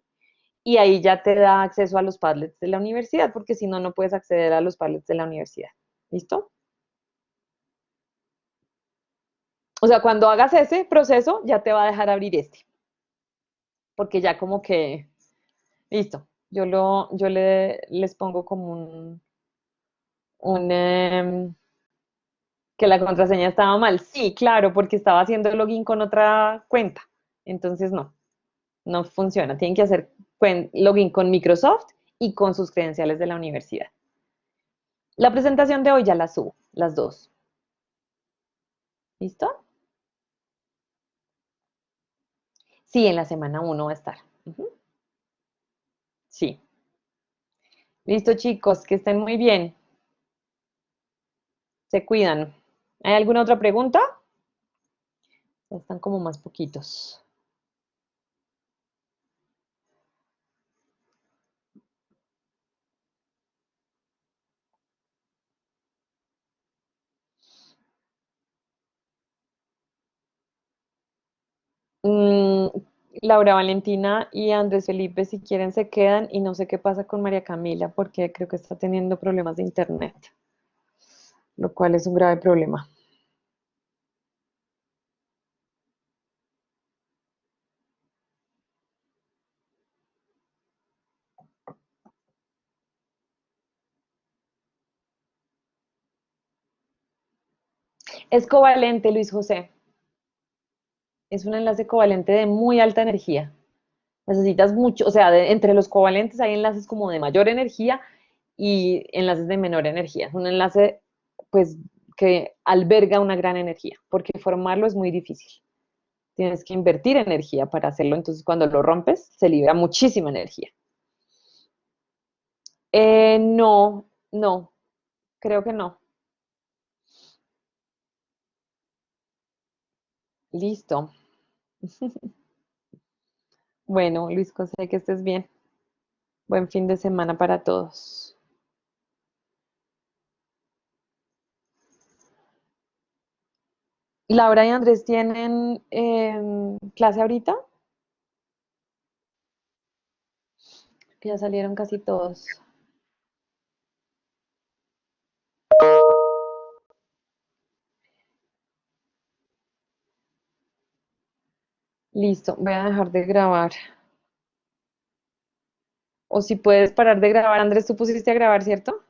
Speaker 1: y ahí ya te da acceso a los Padlets de la universidad, porque si no, no puedes acceder a los Padlets de la universidad. ¿Listo? O sea, cuando hagas ese proceso, ya te va a dejar abrir este, porque ya como que listo. Les pongo como un que la contraseña estaba mal. Sí, claro, porque estaba haciendo login con otra cuenta. Entonces no funciona. Tienen que hacer login con Microsoft y con sus credenciales de la universidad. La presentación de hoy ya la subo, las dos. ¿Listo? Sí, en la semana 1 va a estar. Ujú. Sí. Listo, chicos, que estén muy bien. Se cuidan. ¿Hay alguna otra pregunta? Ya están como más poquitos. Mm, Laura Valentina y Andrés Felipe, si quieren, se quedan y no sé qué pasa con María Camila porque creo que está teniendo problemas de internet, lo cual es un grave problema. Es covalente, Luis José. Es un enlace covalente de muy alta energía. Necesitas mucho, o sea, entre los covalentes hay enlaces como de mayor energía y enlaces de menor energía. Es un enlace, pues, que alberga una gran energía, porque formarlo es muy difícil. Tienes que invertir energía para hacerlo, entonces cuando lo rompes se libera muchísima energía. No, no, creo que no. Listo. Bueno, Luis José, que estés bien. Buen fin de semana para todos. Laura y Andrés tienen clase ahorita, que ya salieron casi todos. Listo, voy a dejar de grabar. O si puedes parar de grabar, Andrés, tú pusiste a grabar, ¿cierto?